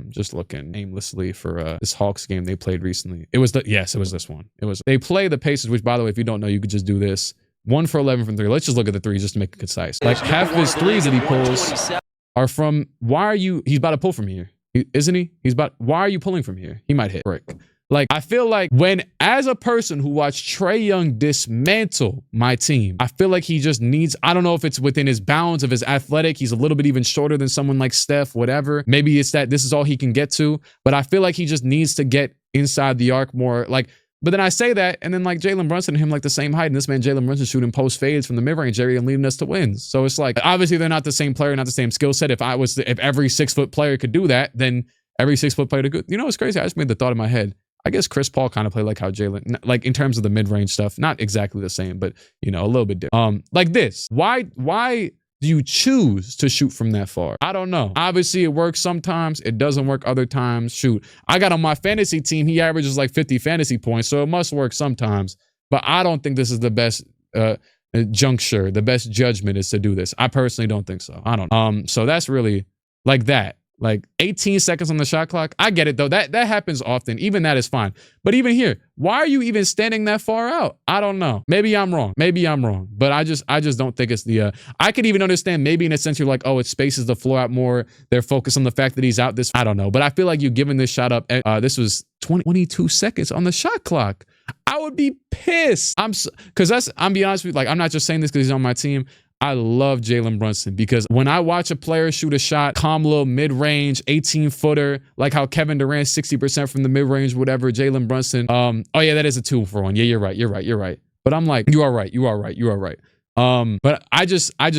Just looking aimlessly for this Hawks game they played recently. It was this one. They play the Pacers, which by the way, if you don't know, you could just do this. 1 for 11 from 3. Let's just look at the threes just to make it concise. Like half of his threes that he pulls are from, he's about to pull from here. Isn't he? Why are you pulling from here? He might hit brick. Like, I feel like as a person who watched Trey Young dismantle my team, I feel like he just needs, I don't know if it's within his bounds of his athletic. He's a little bit even shorter than someone like Steph, whatever. Maybe it's that this is all he can get to, but I feel like he just needs to get inside the arc more. Like, but then I say that, and then like Jalen Brunson and him like the same height, and this man Jalen Brunson shooting post fades from the mid range area and leading us to wins. So it's like, obviously they're not the same player, not the same skill set. If every 6 foot player could do that, then every 6 foot player could. You know what's crazy? I just made the thought in my head. I guess Chris Paul kind of played like how Jalen, like in terms of the mid range stuff, not exactly the same, but you know, a little bit different. Like this. Why do you choose to shoot from that far? I don't know. Obviously, it works sometimes. It doesn't work other times. Shoot, I got on my fantasy team. He averages like 50 fantasy points, so it must work sometimes. But I don't think this is the best juncture. The best judgment is to do this. I personally don't think so. I don't. So that's really like that. Like 18 seconds on the shot clock. I get it though. That happens often. Even that is fine. But even here, why are you even standing that far out? I don't know. Maybe I'm wrong. But I just don't think it's the I could even understand maybe in a sense you're like, oh, it spaces the floor out more. They're focused on the fact that he's out this. I don't know. But I feel like you giving this shot up. This was 22 seconds on the shot clock. I would be pissed. I'm being honest with you. Like, I'm not just saying this because he's on my team. I love Jalen Brunson because when I watch a player shoot a shot, calm little mid-range, 18-footer, like how Kevin Durant 60% from the mid-range, whatever, Jalen Brunson. Oh yeah, that is a 2-for-1. Yeah, you're right. But I'm like, you are right. But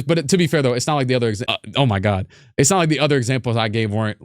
but to be fair though, it's not like the other, oh my God. It's not like the other examples I gave weren't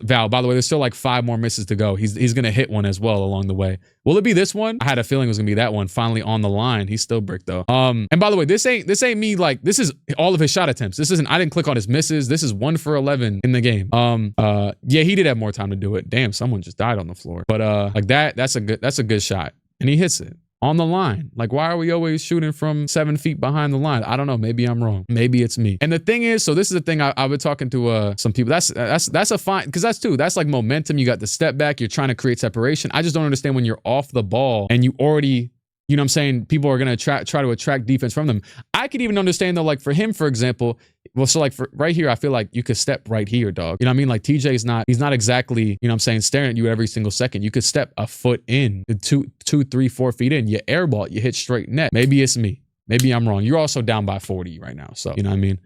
Val. By the way, there's still like 5 more misses to go. He's going to hit one as well along the way. Will it be this one? I had a feeling it was going to be that one finally on the line. He's still bricked though. And by the way, this ain't me. Like, this is all of his shot attempts. I didn't click on his misses. This is 1 for 11 in the game. Yeah, he did have more time to do it. Damn, someone just died on the floor. But like that's a good shot. And he hits it. On the line. Like, why are we always shooting from 7 feet behind the line? I don't know. Maybe I'm wrong. Maybe it's me. And the thing is, so this is the thing I've been talking to some people. That's a fine, because that's like momentum. You got the step back. You're trying to create separation. I just don't understand when you're off the ball and you already, you know what I'm saying, people are going to try to attract defense from them. I could even understand though, like for him, for example, well, so like for right here, I feel like you could step right here, dog. You know what I mean? Like TJ's he's not exactly, you know what I'm saying, staring at you every single second. You could step a foot in, 2, 3, 4 feet in, you airball, you hit straight net. Maybe it's me. Maybe I'm wrong. You're also down by 40 right now. So, you know what I mean?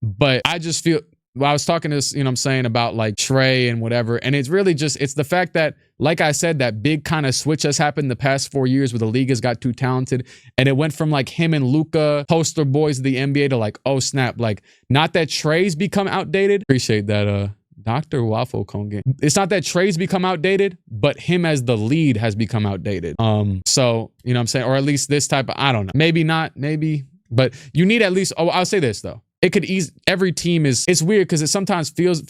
But I just feel, well, I was talking to this, you know what I'm saying, about like Trey and whatever. And it's really just, it's the fact that, like I said, that big kind of switch has happened the past 4 years where the league has got too talented. And it went from like him and Luka, poster boys of the NBA, to like, oh snap. Like, not that Trey's become outdated. Appreciate that, Dr. Waffle Cone game. It's not that Trey's become outdated, but him as the lead has become outdated. So, you know what I'm saying? Or at least this type of, I don't know. Maybe not, maybe. But you need at least, oh, I'll say this though. It could ease, every team is, it's weird because it sometimes feels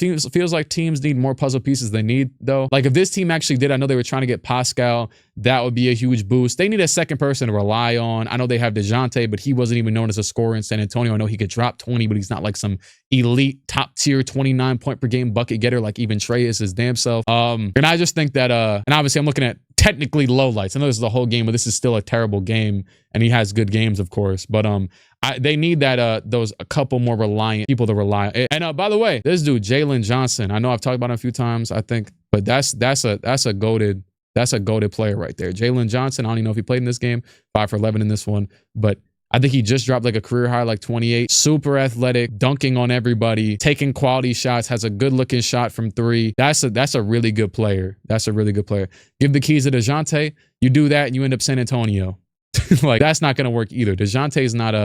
like teams need more puzzle pieces than they need though. Like if this team actually did, I know they were trying to get Pascal, that would be a huge boost. They need a second person to rely on. I know they have DeJounte, but he wasn't even known as a scorer in San Antonio. I know he could drop 20, but he's not like some elite top tier 29 point per game bucket getter like even Trey is his damn self. And I just think that, and obviously I'm looking at technically low lights. I know this is the whole game, but this is still a terrible game and he has good games, of course. But they need that a couple more reliant people to rely on. And by the way, this dude Jalen Johnson, I know I've talked about him a few times, I think, but that's a goated player right there. Jalen Johnson, I don't even know if he played in this game, 5 for 11 in this one, but I think he just dropped like a career high, like 28. Super athletic, dunking on everybody, taking quality shots, has a good looking shot from 3. That's a really good player. That's a really good player. Give the keys to DeJounte. You do that and you end up San Antonio. Like, that's not going to work either. DeJounte's not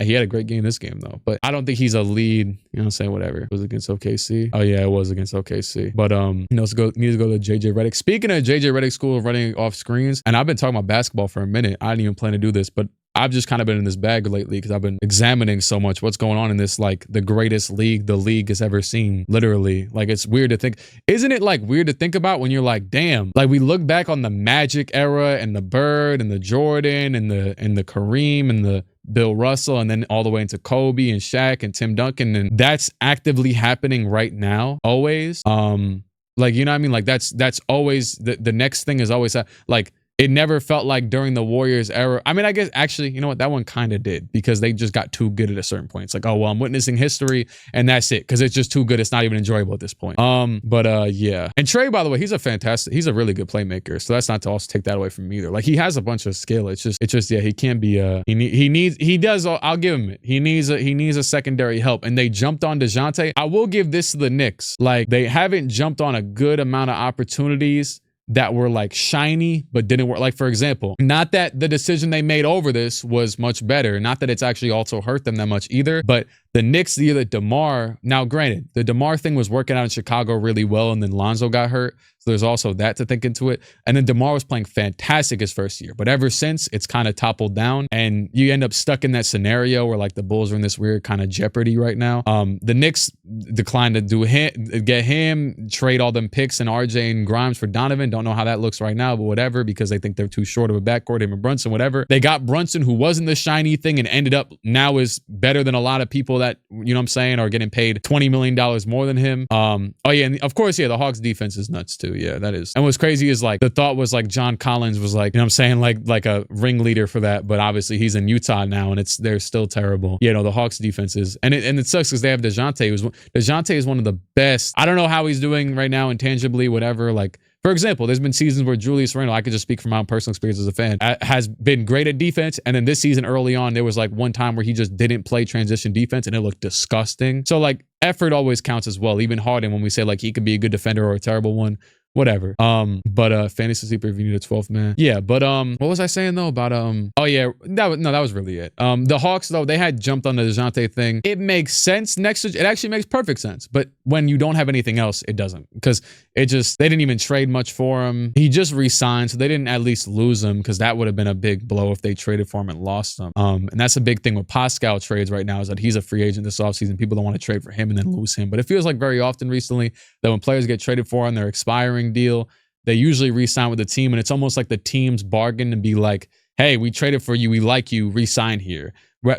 he had a great game this game though, but I don't think he's a lead, you know what I'm saying, whatever. It was against OKC. Oh yeah, it was against OKC. But you know, need to go to JJ Redick. Speaking of JJ Redick school of running off screens, and I've been talking about basketball for a minute. I didn't even plan to do this, but I've just kind of been in this bag lately because I've been examining so much what's going on in this, like the greatest league the league has ever seen, literally. Like, it's weird to think. Isn't it like weird to think about when you're like, damn, like we look back on the Magic era and the Bird and the Jordan and the Kareem and the Bill Russell, and then all the way into Kobe and Shaq and Tim Duncan, and that's actively happening right now, always. Like, you know what I mean? Like that's always the next thing is always like it never felt like during the Warriors era. I mean, I guess actually, you know what? That one kind of did, because they just got too good at a certain point. It's like, oh, well, I'm witnessing history and that's it, because it's just too good. It's not even enjoyable at this point. Yeah. And Trey, by the way, he's a really good playmaker. So that's not to also take that away from him either. Like, he has a bunch of skill. It's just, yeah, he can't be, I'll give him it. He needs a secondary help. And they jumped on DeJounte. I will give this to the Knicks. Like, they haven't jumped on a good amount of opportunities that were like shiny but didn't work. Like, for example, not that the decision they made over this was much better, not that it's actually also hurt them that much either, but the Knicks, the other DeMar, now granted, the DeMar thing was working out in Chicago really well, and then Lonzo got hurt. So there's also that to think into it. And then DeMar was playing fantastic his first year. But ever since, it's kind of toppled down. And you end up stuck in that scenario where like the Bulls are in this weird kind of jeopardy right now. The Knicks declined to get him, trade all them picks and RJ and Grimes for Donovan. Don't know how that looks right now, but whatever, because they think they're too short of a backcourt, him and Brunson, whatever. They got Brunson, who wasn't the shiny thing and ended up now is better than a lot of people that, you know what I'm saying, are getting paid $20 million more than him. Oh yeah, and of course, yeah, the Hawks defense is nuts too. Yeah, that is. And what's crazy is like the thought was like John Collins was like, you know what I'm saying, like a ringleader for that, but obviously he's in Utah now and they're still terrible. You know, the Hawks defense is, and it sucks because they have DeJounte. DeJounte is one of the best. I don't know how he's doing right now intangibly, whatever. Like, for example, there's been seasons where Julius Randle, I could just speak from my own personal experience as a fan, has been great at defense. And then this season early on, there was like one time where he just didn't play transition defense and it looked disgusting. So like effort always counts as well. Even Harden, when we say like he could be a good defender or a terrible one, whatever. But fantasy sleeper if you need a 12th man. Yeah, but what was I saying though about oh yeah, that was really it. The Hawks though, they had jumped on the DeJounte thing. It makes sense it actually makes perfect sense. But when you don't have anything else, it doesn't. Because they didn't even trade much for him. He just re-signed, so they didn't at least lose him, because that would have been a big blow if they traded for him and lost him. And that's a big thing with Pascal trades right now, is that he's a free agent this offseason. People don't want to trade for him and then lose him. But it feels like very often recently that when players get traded for on their expiring deal, they usually re-sign with the team, and it's almost like the team's bargain to be like, hey, we traded for you, we like you, re-sign here.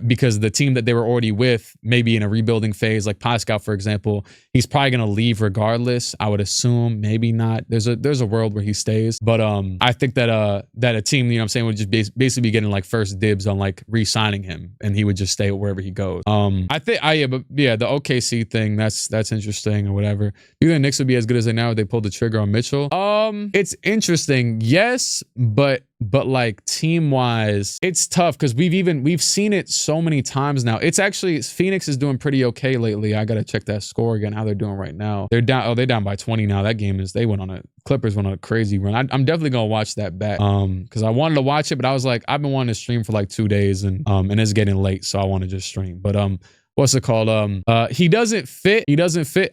Because the team that they were already with, maybe in a rebuilding phase, like Pascal, for example, he's probably going to leave regardless. I would assume, maybe not. There's a world where he stays. But I think that a team, you know what I'm saying, would just basically be getting like first dibs on like re-signing him, and he would just stay wherever he goes. The OKC thing, that's interesting or whatever. Do you think the Knicks would be as good as they now if they pulled the trigger on Mitchell? It's interesting, yes, but like team wise, it's tough because we've seen it so many times now. It's actually, Phoenix is doing pretty okay lately. I gotta check that score again, how they're doing right now. They're down. Oh, they're down by 20 now. That game is, Clippers went on a crazy run. I'm definitely gonna watch that back because I wanted to watch it, but I was like, I've been wanting to stream for like 2 days and it's getting late, so I want to just stream. But what's it called? He doesn't fit.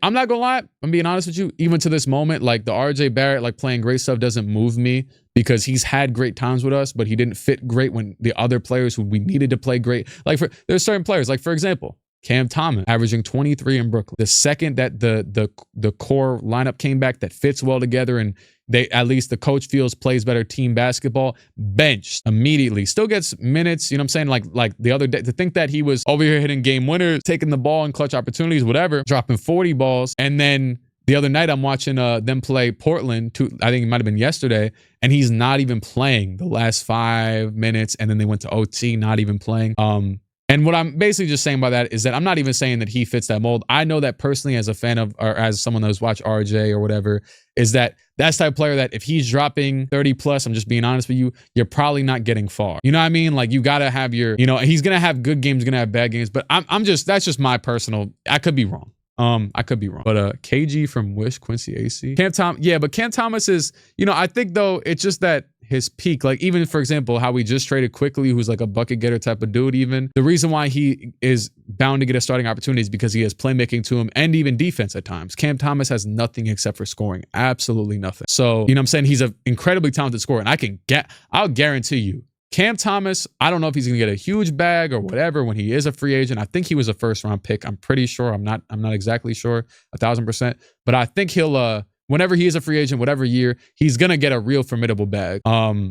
I'm not gonna lie, I'm being honest with you. Even to this moment, like the RJ Barrett, like playing great stuff doesn't move me, because he's had great times with us, but he didn't fit great when the other players who we needed to play great. Like there's certain players, like for example, Cam Thomas averaging 23 in Brooklyn. The second that the core lineup came back that fits well together, and they, at least the coach feels plays better team basketball, benched immediately. Still gets minutes, you know what I'm saying? Like the other day, to think that he was over here hitting game winners, taking the ball in clutch opportunities, whatever, dropping 40 balls, and then the other night I'm watching them play Portland, I think it might have been yesterday, and he's not even playing the last 5 minutes, and then they went to OT, not even playing. And what I'm basically just saying by that is that I'm not even saying that he fits that mold. I know that personally, as a fan of, or as someone who's watched RJ or whatever, is that that's the type of player that if he's dropping 30 plus, I'm just being honest with you, you're probably not getting far. You know what I mean? Like, you got to have your, you know, he's going to have good games, going to have bad games, but that's just my personal, I could be wrong. I could be wrong. But KG from Wish, Quincy AC. Cam Thomas is, you know, I think though, it's just that his peak, like even for example, how we just traded Quickly, who's like a bucket getter type of dude, even the reason why he is bound to get a starting opportunity is because he has playmaking to him and even defense at times. Cam Thomas has nothing except for scoring, absolutely nothing. So, you know what I'm saying? He's an incredibly talented scorer, and I'll guarantee you, Cam Thomas, I don't know if he's going to get a huge bag or whatever when he is a free agent. I think he was a first round pick. I'm pretty sure. I'm not exactly sure 1,000%, but I think he'll, whenever he is a free agent, whatever year, he's going to get a real formidable bag,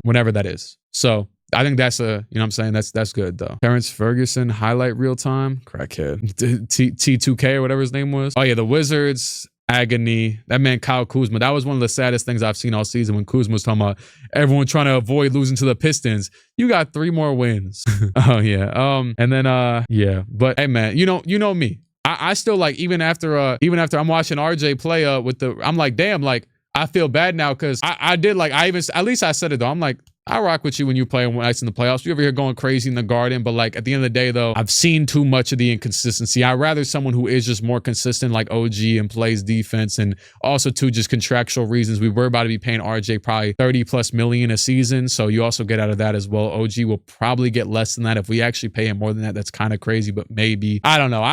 whenever that is. So I think that's you know what I'm saying? That's good though. Terrence Ferguson, highlight real time, crackhead. T2K or whatever his name was. Oh yeah, the Wizards. agony. That man Kyle Kuzma, that was one of the saddest things I've seen all season when Kuzma was talking about everyone trying to avoid losing to the Pistons. You got 3 more wins. Oh yeah. And then yeah. But hey man, you know me. I still like even after I'm watching RJ play I'm like, damn, like I feel bad now because I did like at least I said it though. I'm like, I rock with you when you play nights in the playoffs. You over here going crazy in the Garden, but like at the end of the day though, I've seen too much of the inconsistency. I'd rather someone who is just more consistent like OG and plays defense, and also too just contractual reasons. We were about to be paying RJ probably 30+ million a season, so you also get out of that as well. OG will probably get less than that. If we actually pay him more than that, that's kind of crazy, but maybe. I don't know.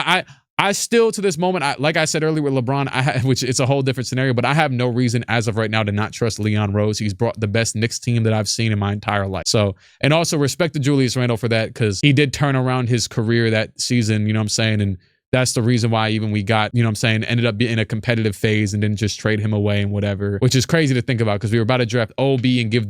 I still, to this moment, like I said earlier with LeBron, which it's a whole different scenario, but I have no reason as of right now to not trust Leon Rose. He's brought the best Knicks team that I've seen in my entire life. So, and also respect to Julius Randle for that, because he did turn around his career that season, you know what I'm saying? And that's the reason why even we got, you know what I'm saying, ended up being in a competitive phase and didn't just trade him away and whatever, which is crazy to think about because we were about to draft OB and give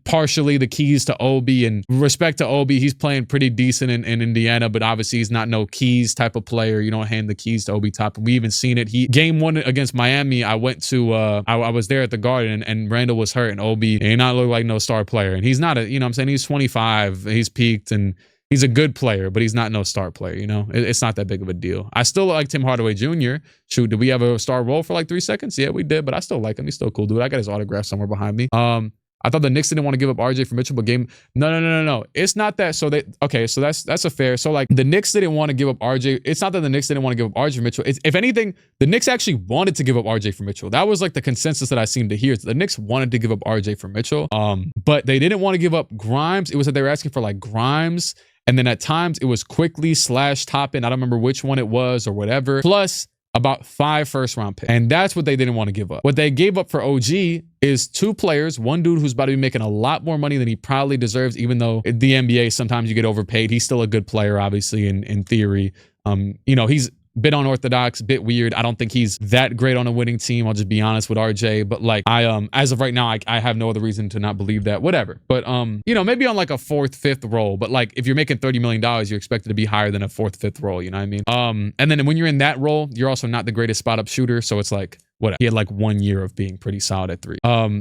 partially the keys to OB, and respect to OB. He's playing pretty decent in Indiana, but obviously he's not no keys type of player. You don't hand the keys to OB top. We even seen it. Game 1 against Miami, I went to, I was there at the Garden and Randall was hurt and OB ain't not look like no star player. And he's not you know what I'm saying, he's 25, he's peaked and he's a good player, but he's not no star player, you know? It's not that big of a deal. I still like Tim Hardaway Jr. Shoot, did we have a star role for like 3 seconds? Yeah, we did, but I still like him. He's still cool, dude. I got his autograph somewhere behind me. I thought the Knicks didn't want to give up RJ for Mitchell, but no. It's not that. So so that's a fair. So like the Knicks didn't want to give up RJ. It's not that the Knicks didn't want to give up RJ for Mitchell. If anything, the Knicks actually wanted to give up RJ for Mitchell. That was like the consensus that I seemed to hear. The Knicks wanted to give up RJ for Mitchell. But they didn't want to give up Grimes. It was that they were asking for like Grimes. And then at times it was Quickly / Toppin. I don't remember which one it was or whatever. Plus about 5 first-round picks. And that's what they didn't want to give up. What they gave up for OG is 2 players. One dude who's about to be making a lot more money than he probably deserves, even though the NBA, sometimes you get overpaid. He's still a good player, obviously, in theory. You know, he's bit unorthodox, bit weird. I don't think he's that great on a winning team. I'll just be honest with RJ. But like, as of right now, I have no other reason to not believe that. Whatever. But you know, maybe on like a 4th, 5th role. But like, if you're making $30 million, you're expected to be higher than a 4th, 5th role. You know what I mean? And then when you're in that role, you're also not the greatest spot up shooter. So it's like, what? He had like 1 year of being pretty solid at 3.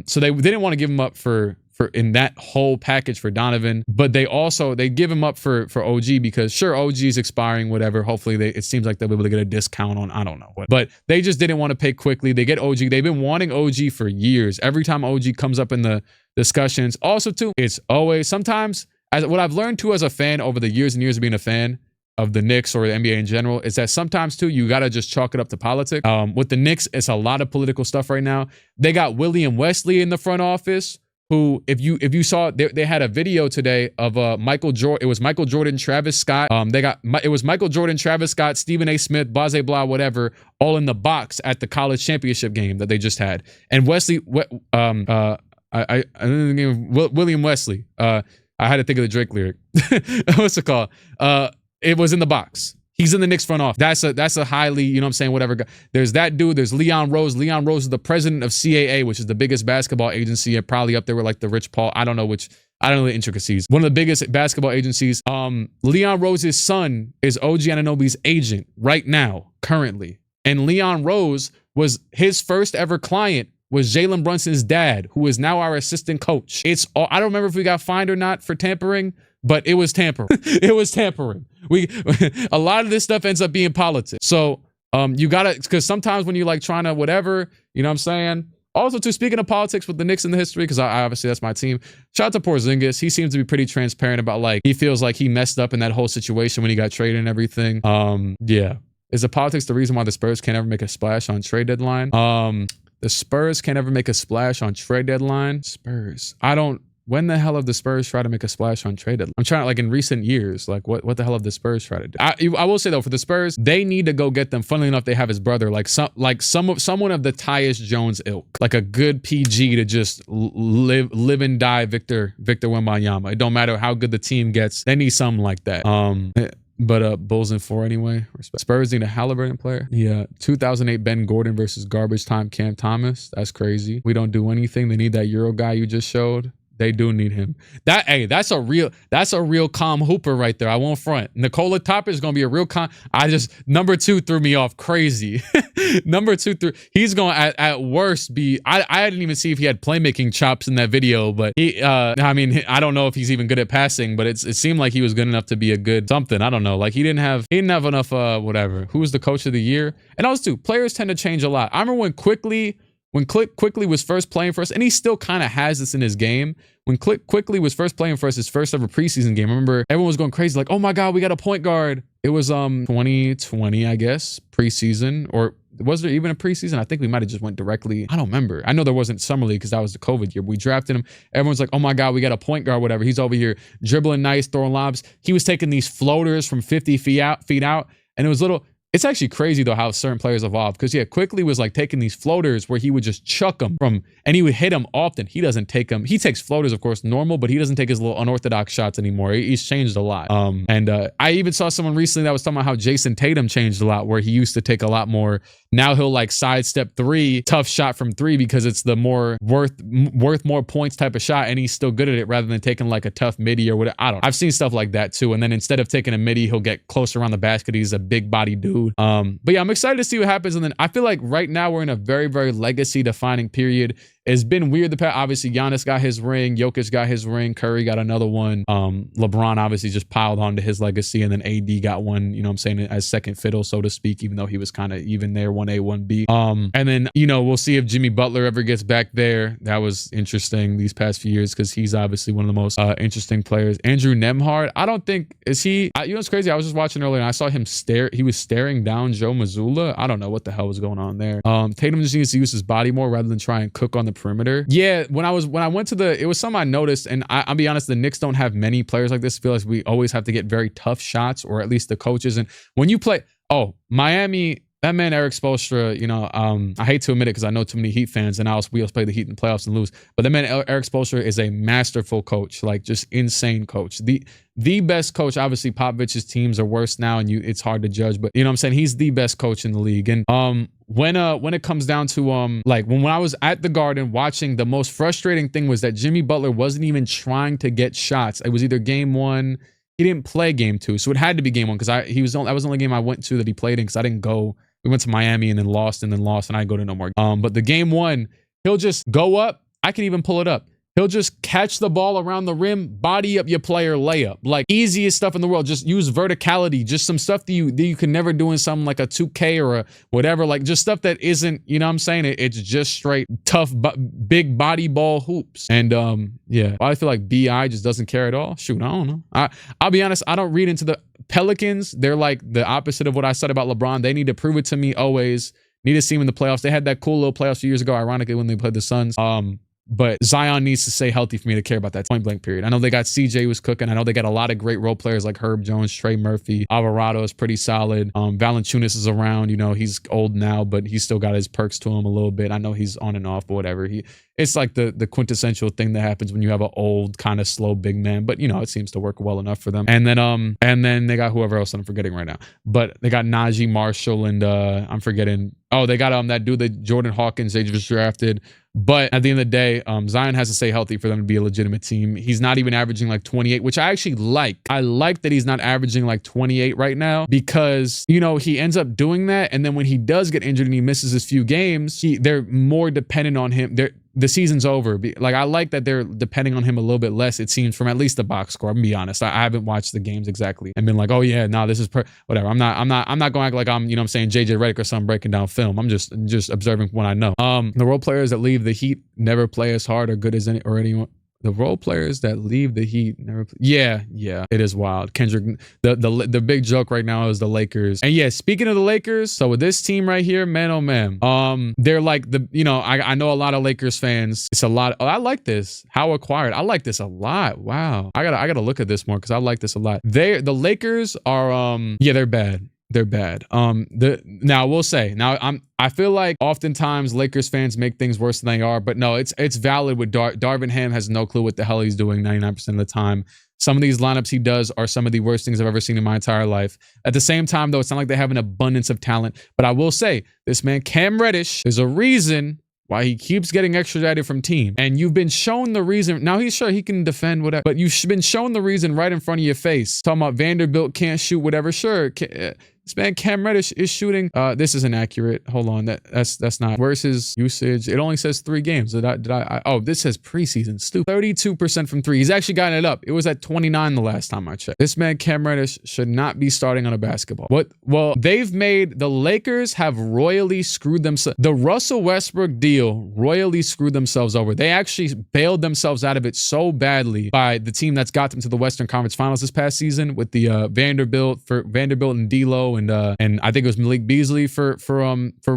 So they didn't want to give him up for in that whole package for Donovan, but they give him up for OG because sure, OG is expiring, whatever. Hopefully it seems like they'll be able to get a discount on, I don't know what, but they just didn't want to pay Quickly. They get OG. They've been wanting OG for years. Every time OG comes up in the discussions, also too, it's always sometimes, as what I've learned too as a fan over the years and years of being a fan of the Knicks or the NBA in general, is that sometimes too, you got to just chalk it up to politics. With the Knicks, it's a lot of political stuff right now. They got William Wesley in the front office, who, if you saw, they had a video today of Michael Jordan. It was Michael Jordan, Travis Scott. It was Michael Jordan, Travis Scott, Stephen A. Smith, Blase Blah, whatever, all in the box at the college championship game that they just had. And Wesley, William Wesley. I had to think of the Drake lyric. What's it called? It was in the box. He's in the Knicks front office. That's a highly, you know what I'm saying, whatever. There's that dude. There's Leon Rose. Leon Rose is the president of CAA, which is the biggest basketball agency, and probably up there with like the Rich Paul. I don't know the intricacies. One of the biggest basketball agencies. Leon Rose's son is OG Anunoby's agent right now, currently. And Leon Rose was his first ever client was Jalen Brunson's dad, who is now our assistant coach. I don't remember if we got fined or not for tampering, but it was tampering. It was tampering. A lot of this stuff ends up being politics. So you gotta, because sometimes when you like trying to whatever, you know what I'm saying? Also, too, speaking of politics with the Knicks in the history, because I obviously that's my team. Shout out to Porzingis. He seems to be pretty transparent about like he feels like he messed up in that whole situation when he got traded and everything. Yeah. Is the politics the reason why the Spurs can't ever make a splash on trade deadline? The Spurs can't ever make a splash on trade deadline. Spurs. When the hell have the Spurs tried to make a splash on trade deadline? I'm trying to, like, in recent years, like, what the hell have the Spurs tried to do? I will say, though, for the Spurs, they need to go get them. Funnily enough, they have his brother, someone of the Tyus Jones ilk, like a good PG to just live and die Victor Wembanyama. It don't matter how good the team gets. They need something like that. But Bulls in 4 anyway. Respect. Spurs need a Halliburton player. Yeah. 2008 Ben Gordon versus garbage time Cam Thomas. That's crazy. We don't do anything. They need that Euro guy you just showed. They do need him. That's a real calm hooper right there. I won't front. Nikola Topper is gonna be a real calm. Number 2 threw me off crazy. Number 2 he's gonna at worst be. I didn't even see if he had playmaking chops in that video, but I mean, I don't know if he's even good at passing, but it seemed like he was good enough to be a good something. I don't know. Like he didn't have enough whatever. Who was the coach of the year? And also, players tend to change a lot. I remember when Quickly was first playing for us, and he still kind of has this in his game. When Quickly was first playing for us, his first ever preseason game, I remember everyone was going crazy, like, oh my God, we got a point guard. It was 2020, I guess, preseason, or was there even a preseason? I think we might have just went directly. I don't remember. I know there wasn't summer league because that was the COVID year. We drafted him. Everyone's like, oh my God, we got a point guard, whatever. He's over here dribbling nice, throwing lobs. He was taking these floaters from 50 feet out, and it was little. It's actually crazy though how certain players evolve, because yeah, Quickly was like taking these floaters where he would just chuck them and he would hit them often. He doesn't take them. He takes floaters, of course, normal, but he doesn't take his little unorthodox shots anymore. He's changed a lot. I even saw someone recently that was talking about how Jason Tatum changed a lot, where he used to take a lot more. Now he'll like sidestep 3, tough shot from 3, because it's the more worth more points type of shot, and he's still good at it rather than taking like a tough midi or whatever. I don't know. I've seen stuff like that too. And then instead of taking a midi, he'll get close around the basket. He's a big body dude. But yeah, I'm excited to see what happens. And then I feel like right now we're in a very, very legacy defining period. It's been weird. Obviously, Giannis got his ring. Jokic got his ring. Curry got another one. LeBron obviously just piled onto his legacy. And then AD got one, you know what I'm saying, as second fiddle, so to speak, even though he was kind of even there, 1A, 1B. And then, you know, we'll see if Jimmy Butler ever gets back there. That was interesting these past few years because he's obviously one of the most interesting players. Andrew Nembhard, I don't think, is he, you know, it's crazy. I was just watching earlier and I saw him he was staring down Joe Mazzulla. I don't know what the hell was going on there. Tatum just needs to use his body more rather than try and cook on the perimeter. Yeah, when I went to it was something I noticed, and I'll be honest, the Knicks don't have many players like this. I feel like we always have to get very tough shots, or at least the coaches. And when you play, Miami, that man Eric Spoelstra, you know, I hate to admit it because I know too many Heat fans, and we also play the Heat in the playoffs and lose. But that man Eric Spoelstra is a masterful coach, like just insane coach. The best coach. Obviously, Popovich's teams are worse now, and it's hard to judge. But you know what I'm saying, he's the best coach in the league. And when it comes down to like when I was at the Garden watching, the most frustrating thing was that Jimmy Butler wasn't even trying to get shots. It was either game 1. He didn't play game 2, so it had to be game 1 because that was the only game I went to that he played in because I didn't go. We went to Miami and then lost, and I go to no more. But the game 1, he'll just go up. I can even pull it up. He'll just catch the ball around the rim, body up your player, layup. Like easiest stuff in the world. Just use verticality. Just some stuff that you can never do in something like a 2K or a whatever. Like just stuff that isn't, you know what I'm saying? It's just straight tough, big body ball hoops. And yeah, I feel like BI just doesn't care at all. Shoot, I don't know. I'll be honest, I don't read into the Pelicans. They're like the opposite of what I said about LeBron. They need to prove it to me always. Need to see him in the playoffs. They had that cool little playoffs a few years ago, ironically, when they played the Suns. But Zion needs to stay healthy for me to care about that point blank period. I know they got CJ was cooking. I know they got a lot of great role players like Herb Jones, Trey Murphy. Alvarado is pretty solid. Valanciunas is around. You know, he's old now, but he's still got his perks to him a little bit. I know he's on and off, but whatever. It's like the quintessential thing that happens when you have an old, kind of slow big man. But, you know, it seems to work well enough for them. And then they got whoever else I'm forgetting right now. But they got Najee Marshall and I'm forgetting. Oh, they got that dude that Jordan Hawkins they just drafted. But at the end of the day, Zion has to stay healthy for them to be a legitimate team. He's not even averaging like 28, which I actually like. I like that he's not averaging like 28 right now because, you know, he ends up doing that. And then when he does get injured and he misses his few games, they're more dependent on him. The season's over. Like, I like that they're depending on him a little bit less, it seems, from at least the box score. I'm gonna be honest. I haven't watched the games exactly and been like, oh yeah, no, this is whatever. I'm not going to act like I'm, you know what I'm saying, JJ Redick or something breaking down film. I'm just observing what I know. The role players that leave the Heat never play as hard or good as anyone. The role players that leave the Heat never play. Yeah, it is wild. Kendrick, the big joke right now is the Lakers. And yeah, speaking of the Lakers, so with this team right here, man, oh man, they're like I know a lot of Lakers fans. It's a lot. Oh, I like this. How acquired. I like this a lot. Wow. I gotta look at this more because I like this a lot. The Lakers are they're bad. They're bad. Now we'll say I feel like oftentimes Lakers fans make things worse than they are, but no, it's valid with Darvin Ham has no clue what the hell he's doing 99% of the time. Some of these lineups he does are some of the worst things I've ever seen in my entire life. At the same time, though, it's not like they have an abundance of talent. But I will say, this man Cam Reddish, there's a reason why he keeps getting extradited from team. And you've been shown the reason. Now he's sure he can defend whatever, but you've been shown the reason right in front of your face. Talking about Vanderbilt can't shoot whatever. Sure. This man Cam Reddish is shooting. This is inaccurate. Hold on. That's not. Where's his usage? It only says 3 games. Did I oh, this says preseason. Stupid. 32% from 3. He's actually gotten it up. It was at 29 the last time I checked. This man Cam Reddish should not be starting on a basketball. What? Well, the Lakers have royally screwed themselves. The Russell Westbrook deal royally screwed themselves over. They actually bailed themselves out of it so badly by the team that's got them to the Western Conference Finals this past season with the Vanderbilt and D'Lo and I think it was Malik Beasley for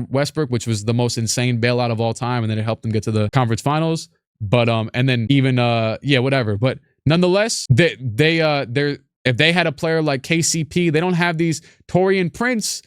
Westbrook, which was the most insane bailout of all time, and then it helped them get to the conference finals. But and then even whatever. But nonetheless, they're if they had a player like KCP, they don't have these Taurean Prince.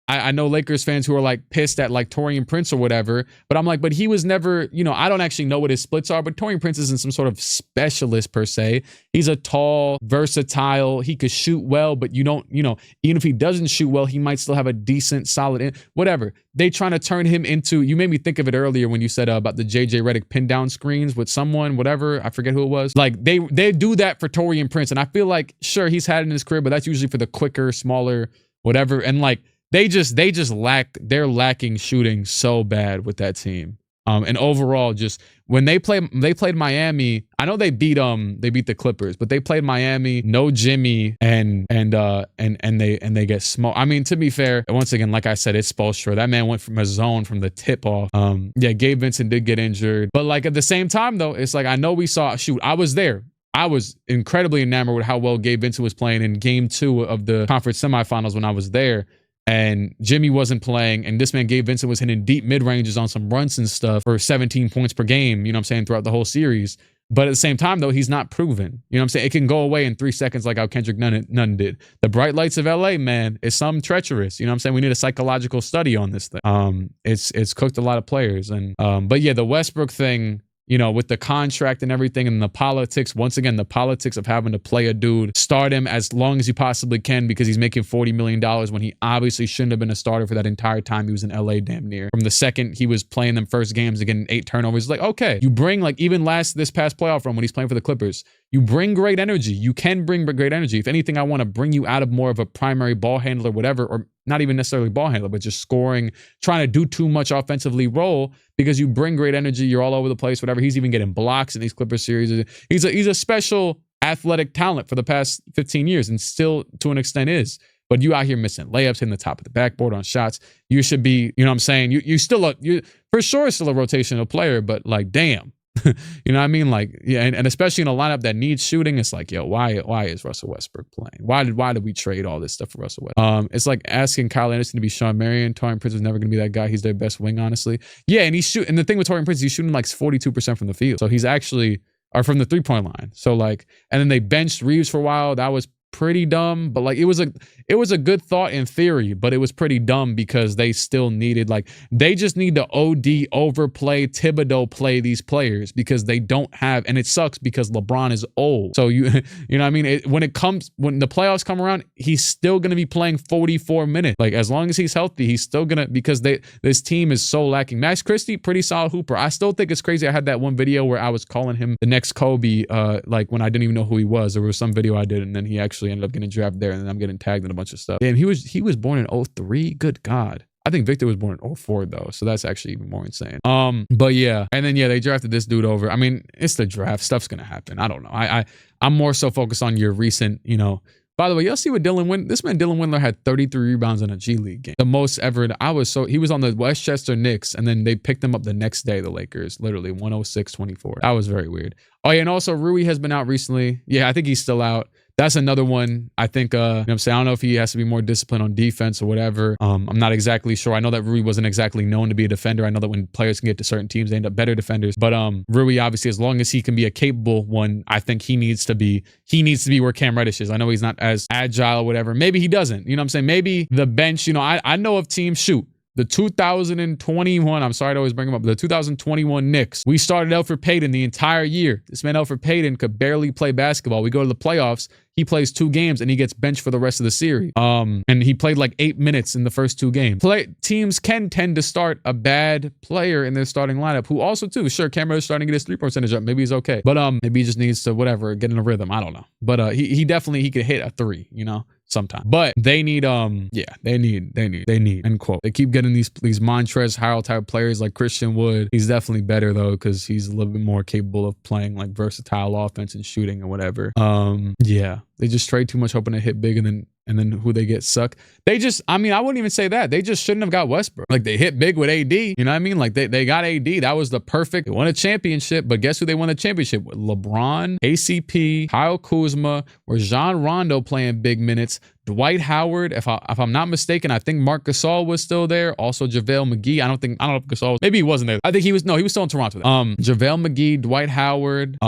I know Lakers fans who are like pissed at like Taurean Prince or whatever, but I'm like, but he was never, I don't actually know what his splits are, but Taurean Prince isn't some sort of specialist per se. He's a tall, versatile, he could shoot well, but you don't, even if he doesn't shoot well, he might still have a decent, solid, whatever. They trying to turn him into, you made me think of it earlier when you said about the JJ Redick pin down screens with someone, whatever, I forget who it was. Like they do that for Taurean Prince. And I feel like, sure, he's had it in his career, but that's usually for the quicker, smaller, whatever. And like, they're lacking shooting so bad with that team. And overall, just when they played Miami, I know they beat the Clippers, but they played Miami, no Jimmy, and they get smoked. I mean, to be fair, once again, like I said, it's Spoelstra. That man went from a zone from the tip off. Gabe Vincent did get injured, but like at the same time though, it's like I know we saw I was there. I was incredibly enamored with how well Gabe Vincent was playing in game 2 of the conference semifinals when I was there. And Jimmy wasn't playing, and this man Gabe Vincent was hitting deep mid-ranges on some runs and stuff for 17 points per game, throughout the whole series. But at the same time, though, he's not proven. It can go away in 3 seconds like how Kendrick Nunn did. The bright lights of LA, man, is some treacherous. We need a psychological study on this thing. It's cooked a lot of players. And but yeah, the Westbrook thing, with the contract and everything and the politics, once again, the politics of having to play a dude, start him as long as you possibly can because he's making $40 million when he obviously shouldn't have been a starter for that entire time he was in LA damn near. From the second he was playing them first games and getting 8 turnovers, like, okay, you bring like even this past playoff run when he's playing for the Clippers, you bring great energy. You can bring great energy. If anything, I want to bring you out of more of a primary ball handler, whatever, or not even necessarily ball handler, but just scoring, trying to do too much offensively role because you bring great energy. You're all over the place, whatever. He's even getting blocks in these Clippers series. He's a special athletic talent for the past 15 years and still to an extent is. But you out here missing layups, hitting the top of the backboard on shots. You should be, you still you for sure still a rotational player, but like, damn. You know what I mean? Like, yeah, and especially in a lineup that needs shooting, it's like, yo, why is Russell Westbrook playing? Why did we trade all this stuff for Russell Westbrook? It's like asking Kyle Anderson to be Sean Marion. Taurean Prince is never going to be that guy. He's their best wing, honestly. Yeah, and and the thing with Taurean Prince, he's shooting like 42% from the field. So he's actually, or from the 3-point line. So like, and then they benched Reeves for a while. That was pretty dumb, but like it was a good thought in theory, but it was pretty dumb because they still needed, like, they just need to OD overplay Thibodeau play these players because they don't have, and it sucks because LeBron is old. So you know what I mean? When the playoffs come around, he's still going to be playing 44 minutes. Like, as long as he's healthy, he's still going to, because this team is so lacking. Max Christie, pretty solid hooper. I still think it's crazy. I had that one video where I was calling him the next Kobe, like when I didn't even know who he was. There was some video I did, and then he actually ended up getting drafted there, and then I'm getting tagged in a bunch of stuff. Damn, he was born in 03. Good God. I think Victor was born in 04 though, so that's actually even more insane. But yeah, and then yeah, they drafted this dude over. I mean, it's the draft. Stuff's gonna happen. I don't know. I'm more so focused on your recent, By the way, y'all see what this man Dylan Windler had 33 rebounds in a G League game. The most ever. He was on the Westchester Knicks, and then they picked him up the next day, the Lakers, literally 106-24. That was very weird. Oh yeah, and also Rui has been out recently. Yeah, I think he's still out. That's another one. I think, I'm saying, I don't know if he has to be more disciplined on defense or whatever. I'm not exactly sure. I know that Rui wasn't exactly known to be a defender. I know that when players can get to certain teams, they end up better defenders. But Rui, obviously, as long as he can be a capable one, I think he needs to be where Cam Reddish is. I know he's not as agile or whatever. Maybe he doesn't. You know what I'm saying? Maybe the bench, I know of teams, shoot. The 2021, I'm sorry to always bring him up, the 2021 Knicks. We started Elfrid Payton the entire year. This man, Elfrid Payton, could barely play basketball. We go to the playoffs. he plays 2 games and he gets benched for the rest of the series. And he played like 8 minutes in the first 2 games. Teams can tend to start a bad player in their starting lineup who also too, sure, Camero's starting to get his 3-point percentage up. Maybe he's okay. But maybe he just needs to whatever, get in a rhythm. I don't know. But he definitely he could hit a 3, you know, sometime. But they need they need end quote. They keep getting these Montrezl Harrell type players like Christian Wood. He's definitely better though, because he's a little bit more capable of playing like versatile offense and shooting and whatever. Yeah. They just trade too much hoping to hit big, and then who they get suck. They just, I mean, I wouldn't even say that. They just shouldn't have got Westbrook. Like they hit big with AD. You know what I mean? Like they got AD. That was the perfect, they won a championship, but guess who they won the championship with? LeBron, ACP, Kyle Kuzma, Rajon Rondo playing big minutes. Dwight Howard, if I'm not mistaken, I think Marc Gasol was still there. Also JaVale McGee. I don't know if Gasol was, maybe he wasn't there. I think he was still in Toronto then. JaVale McGee, Dwight Howard,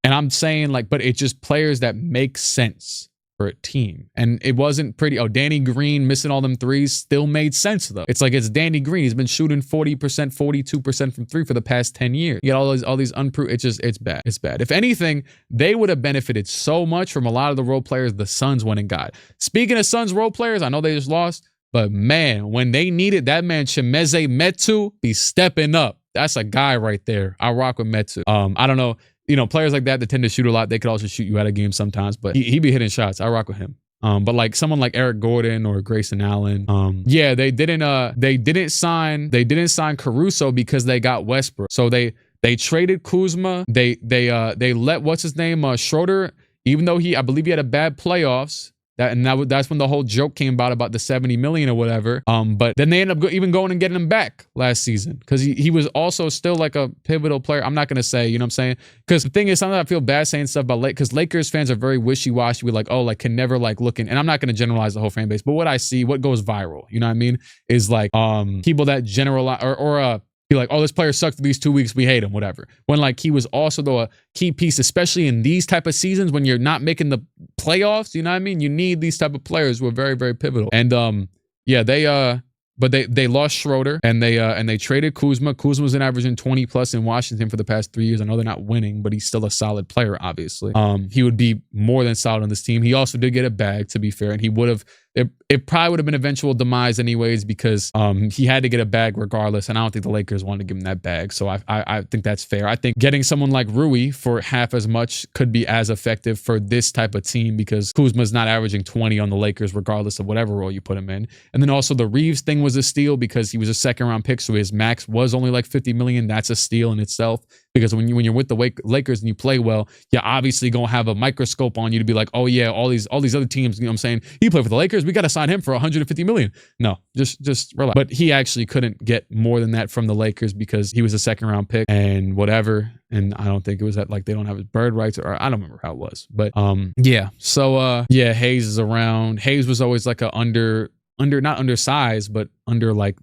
and I'm saying like, but it's just players that make sense for a team. And it wasn't pretty. Oh, Danny Green missing all them threes still made sense though. It's like, it's Danny Green. He's been shooting 40%, 42% from 3 for the past 10 years. You got all these unproven. It's bad. It's bad. If anything, they would have benefited so much from a lot of the role players the Suns went and got. Speaking of Suns role players, I know they just lost, but man, when they needed that man, Chimezie Metu, be stepping up. That's a guy right there. I rock with Metu. I don't know. You know, players like that tend to shoot a lot. They could also shoot you out of games sometimes, but he be hitting shots. I rock with him. But like someone like Eric Gordon or Grayson Allen, yeah, they didn't sign Caruso because they got Westbrook. So they traded Kuzma. They let what's his name Schroeder, even though I believe he had a bad playoffs. That's when the whole joke came about the 70 million or whatever. But then they ended up even going and getting him back last season because he was also still like a pivotal player. I'm not going to say, you know what I'm saying? Because the thing is, sometimes I feel bad saying stuff about because Lakers fans are very wishy-washy with like, oh, like can never like looking. And I'm not going to generalize the whole fan base, but what I see, what goes viral, you know what I mean? Is like people that generalize or be like, oh, this player sucked for these 2 weeks, we hate him, whatever. When like he was also though a key piece, especially in these type of seasons when you're not making the playoffs, you know what I mean? You need these type of players who are very, very pivotal. And yeah, they lost Schroeder and they traded Kuzma. Kuzma was averaging 20 plus in Washington for the past 3 years. I know they're not winning, but he's still a solid player, obviously. He would be more than solid on this team. He also did get a bag, to be fair, and he would have. It probably would have been eventual demise anyways because he had to get a bag regardless, and I don't think the Lakers wanted to give him that bag. So I think that's fair. I think getting someone like Rui for half as much could be as effective for this type of team because Kuzma's not averaging 20 on the Lakers regardless of whatever role you put him in. And then also the Reeves thing was a steal because he was a second-round pick, so his max was only like 50 million. That's a steal in itself. Because when you're with the Lakers and you play well, you're obviously gonna have a microscope on you to be like, oh yeah, all these other teams, you know what I'm saying? He played for the Lakers, we gotta sign him for 150 million. No, just relax. But he actually couldn't get more than that from the Lakers because he was a second round pick and whatever. And I don't think it was that like they don't have his bird rights or I don't remember how it was. But yeah. So yeah, Hayes is around. Hayes was always like a not undersized, but under like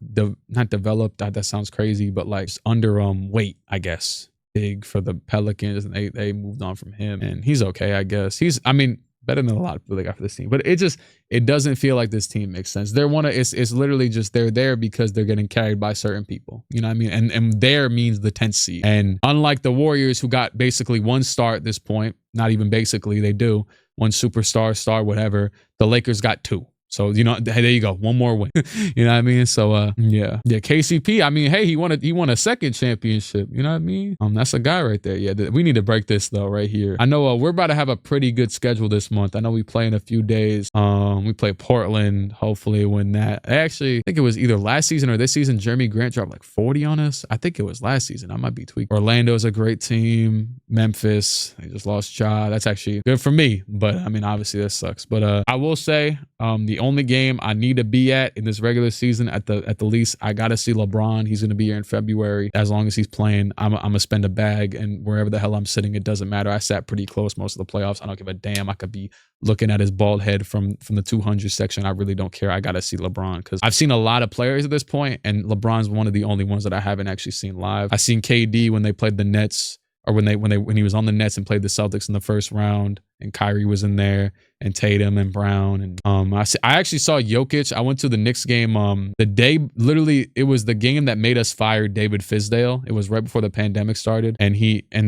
not developed. That sounds crazy, but like under weight, I guess. Big for the Pelicans, and they moved on from him, and he's okay, I guess. I mean, better than a lot of people they got for this team, but it doesn't feel like this team makes sense. It's literally just they're there because they're getting carried by certain people, you know what I mean? And there means the 10th seed. And unlike the Warriors, who got basically one star at this point, not even basically, they do one superstar, star, whatever. The Lakers got 2. So, you know, hey, there you go. One more win. You know what I mean? So, yeah. KCP, I mean, hey, he won a second championship. You know what I mean? That's a guy right there. Yeah, we need to break this, though, right here. I know we're about to have a pretty good schedule this month. I know we play in a few days. We play Portland. Hopefully win that. Actually, I think it was either last season or this season, Jeremy Grant dropped like 40 on us. I think it was last season. I might be tweaking. Orlando's a great team. Memphis, they just lost Ja. That's actually good for me. But, I mean, obviously, that sucks. But I will say, the only game I need to be at in this regular season at the least, I gotta see LeBron. He's gonna be here in February. As long as he's playing, I'm gonna spend a bag, and wherever the hell I'm sitting, it doesn't matter. I sat pretty close most of the playoffs. I don't give a damn. I could be looking at his bald head from the 200 section. I really don't care. I gotta see LeBron because I've seen a lot of players at this point, and LeBron's one of the only ones that I haven't actually seen live. I seen KD when they played the Nets, or when he was on the Nets and played the Celtics in the first round, and Kyrie was in there. and Tatum and Brown. And I actually saw Jokic. I went to the Knicks game the day, literally, it was the game that made us fire David Fizdale. It was right before the pandemic started, and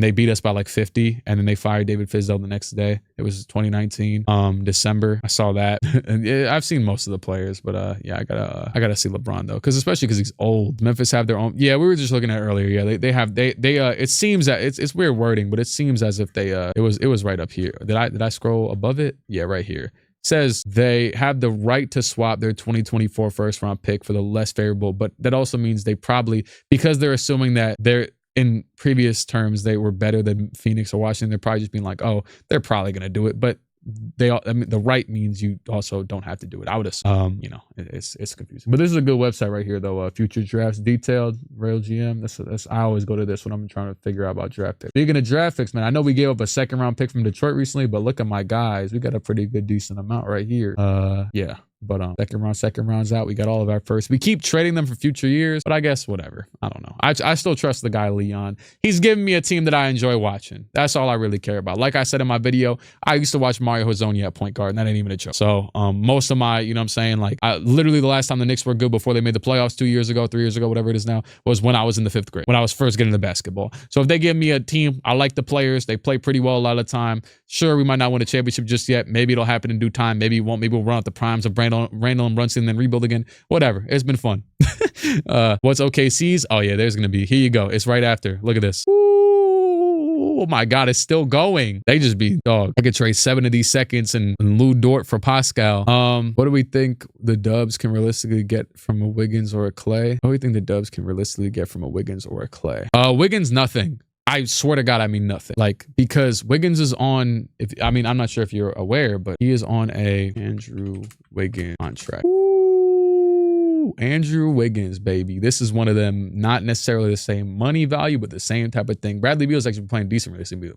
they beat us by like 50, and then they fired David Fizdale the next day. It was 2019, December. I saw that. And I've seen most of the players, but yeah, I gotta see LeBron though, because especially because he's old. Memphis have their own. Yeah, we were just looking at it earlier. Yeah, they it seems that it's weird wording, but it seems as if they it was right up here. Did I scroll above it? Yeah, right here. Says they have the right to swap their 2024 first round pick for the less favorable, but that also means they probably, because they're assuming that they're in previous terms they were better than Phoenix or Washington, they're probably just being like, oh, they're probably gonna do it. But I mean, the right means you also don't have to do it. I would assume, you know, it's confusing. But this is a good website right here though. Future drafts detailed, Rail GM. That's I always go to this when I'm trying to figure out about draft picks. Speaking of draft picks, man, I know we gave up a second round pick from Detroit recently, but look at my guys. We got a pretty good decent amount right here. Yeah. But second round's out. We got all of our first. We keep trading them for future years, but I guess whatever. I don't know. I still trust the guy Leon. He's giving me a team that I enjoy watching. That's all I really care about. Like I said in my video, I used to watch Mario Hezonja at point guard, and that ain't even a joke. So most of my, you know what I'm saying, like literally the last time the Knicks were good before they made the playoffs 2 years ago, 3 years ago, whatever it is now, was when I was in the 5th grade, when I was first getting into basketball. So if they give me a team, I like the players. They play pretty well a lot of the time. Sure, we might not win a championship just yet. Maybe it'll happen in due time. Maybe it won't. Maybe we'll run out the primes of Randall and Brunson and then rebuild again. Whatever. It's been fun. What's OKC's? Oh yeah, there's gonna be. Here you go. It's right after. Look at this. Oh my God, it's still going. They just be dog. I could trade 7 of these seconds and Lou Dort for Pascal. What do we think the Dubs can realistically get from a Wiggins or a Clay? What do we think the Dubs can realistically get from a Wiggins or a Clay? Wiggins, nothing. I swear to God, I mean nothing. Like, because Wiggins is on, I'm not sure if you're aware, but he is on a Andrew Wiggins contract. Ooh, Andrew Wiggins, baby. This is one of them, not necessarily the same money value, but the same type of thing. Bradley Beal's actually been playing decent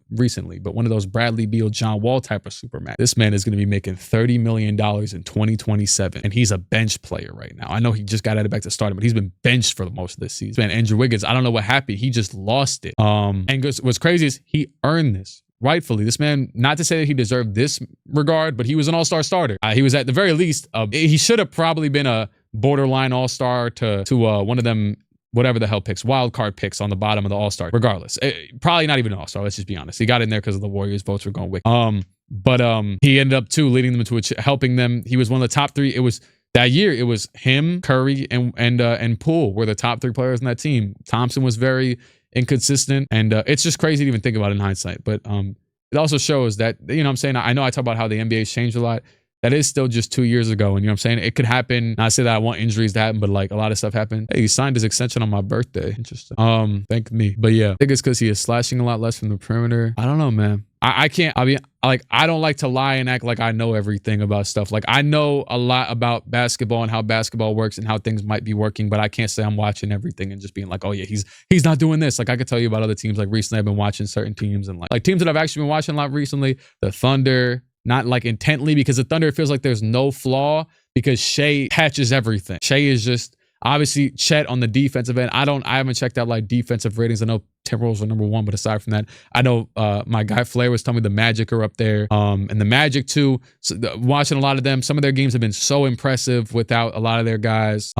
recently, but one of those Bradley Beal, John Wall type of supermax. This man is going to be making $30 million in 2027, and he's a bench player right now. I know he just got added back to starting, but he's been benched for most of this season. Man, Andrew Wiggins, I don't know what happened. He just lost it. And what's crazy is he earned this. Rightfully, this man, not to say that he deserved this regard, but he was an all-star starter. He was at the very least, he should have probably been a borderline all-star to one of them, whatever the hell picks, wild card picks on the bottom of the all-star. Regardless, probably not even an all-star. Let's just be honest. He got in there because of the Warriors votes were going wicked. But he ended up too leading them to helping them. He was one of the top 3. It was that year. It was him, Curry, and Poole were the top 3 players in that team. Thompson was very inconsistent, and it's just crazy to even think about it in hindsight. But it also shows that, you know what I'm saying, I know I talk about how the NBA's changed a lot. That is still just 2 years ago, and you know what I'm saying, it could happen. Not say that I want injuries to happen, but like a lot of stuff happened. Hey, he signed his extension on my birthday. Interesting. Thank me. But yeah, I think it's because he is slashing a lot less from the perimeter. I don't know, man. I can't, I don't like to lie and act like I know everything about stuff. Like, I know a lot about basketball and how basketball works and how things might be working, but I can't say I'm watching everything and just being like, oh yeah, he's not doing this. Like, I could tell you about other teams. Like recently I've been watching certain teams, and like teams that I've actually been watching a lot recently, the Thunder, not like intently, because the Thunder, it feels like there's no flaw because Shai patches everything. Shai is just, obviously, Chet on the defensive end. I haven't checked out like defensive ratings. I know Timberwolves are #1, but aside from that, I know my guy Flair was telling me the Magic are up there, and the Magic too. So watching a lot of them, some of their games have been so impressive without a lot of their guys.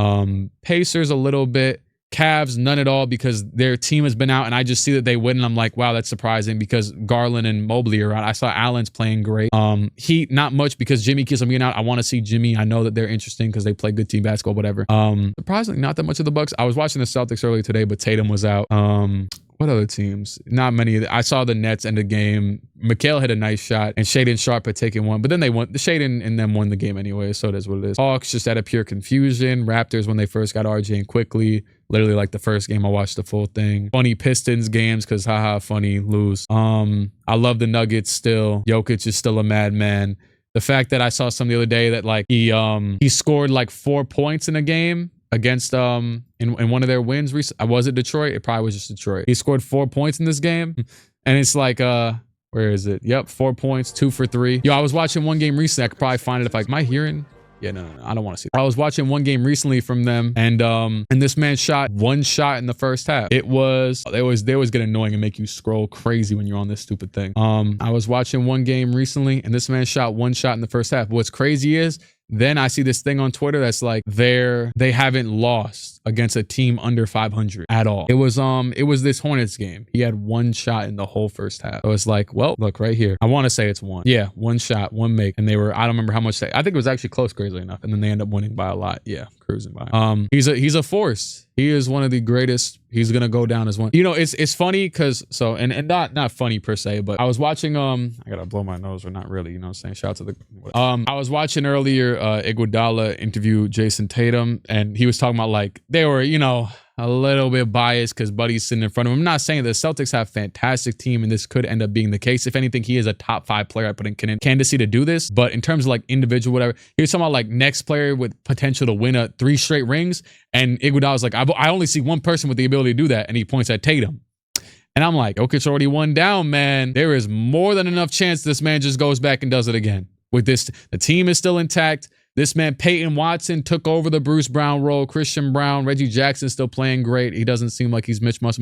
Pacers a little bit. Cavs, none at all, because their team has been out, and I just see that they win, and I'm like, wow, that's surprising, because Garland and Mobley are out. I saw Allen's playing great. Heat, not much, because Jimmy keeps on being out. I want to see Jimmy. I know that they're interesting because they play good team basketball, whatever. Surprisingly, not that much of the Bucks. I was watching the Celtics earlier today, but Tatum was out. What other teams? Not many. I saw the Nets end the game. Mikal hit a nice shot, and Shaden Sharp had taken one, but then they won. The Shaden and them won the game anyway, so that's what it is. Hawks just out of pure confusion. Raptors, when they first got RJ and quickly, literally like the first game I watched the full thing. Funny Pistons games, because haha, funny, lose. I love the Nuggets still. Jokic is still a madman. The fact that I saw some the other day that like he scored like 4 points in a game against in one of their wins recently. Was it Detroit? It probably was just Detroit. He scored 4 points in this game, and it's like where is it? Yep, 4 points, 2 for 3. Yo, I was watching one game recently. I could probably find it if am I hearing? Yeah, no. I don't want to see that. I was watching one game recently from them, and this man shot one shot in the first half. They always get annoying and make you scroll crazy when you're on this stupid thing. I was watching one game recently, and this man shot one shot in the first half. What's crazy is, then I see this thing on Twitter that's like they haven't lost against a team under 500 at all. It was this Hornets game. He had one shot in the whole first half. So it's like, well, look right here. I want to say it's one. Yeah, one shot, one make. And I don't remember how much I think it was actually close, crazily enough. And then they end up winning by a lot. Yeah, cruising by. He's a force. He is one of the greatest. He's gonna go down as one. You know, it's funny because and not funny per se, but I was watching I gotta blow my nose, or not really, you know what I'm saying? Shout out to the I was watching earlier Iguodala interview Jason Tatum, and he was talking about like they were, you know, a little bit biased because Buddy's sitting in front of him. I'm not saying the Celtics have a fantastic team, and this could end up being the case. If anything, he is a top 5 player I put in candidacy to do this. But in terms of like individual, whatever, he was talking about like next player with potential to win 3 straight rings. And Iguodala's like, I only see one person with the ability to do that. And he points at Tatum. And I'm like, Jokic already won down, man. There is more than enough chance this man just goes back and does it again. With this, the team is still intact. This man, Peyton Watson, took over the Bruce Brown role. Christian Brown, Reggie Jackson still playing great. He doesn't seem like he's missed much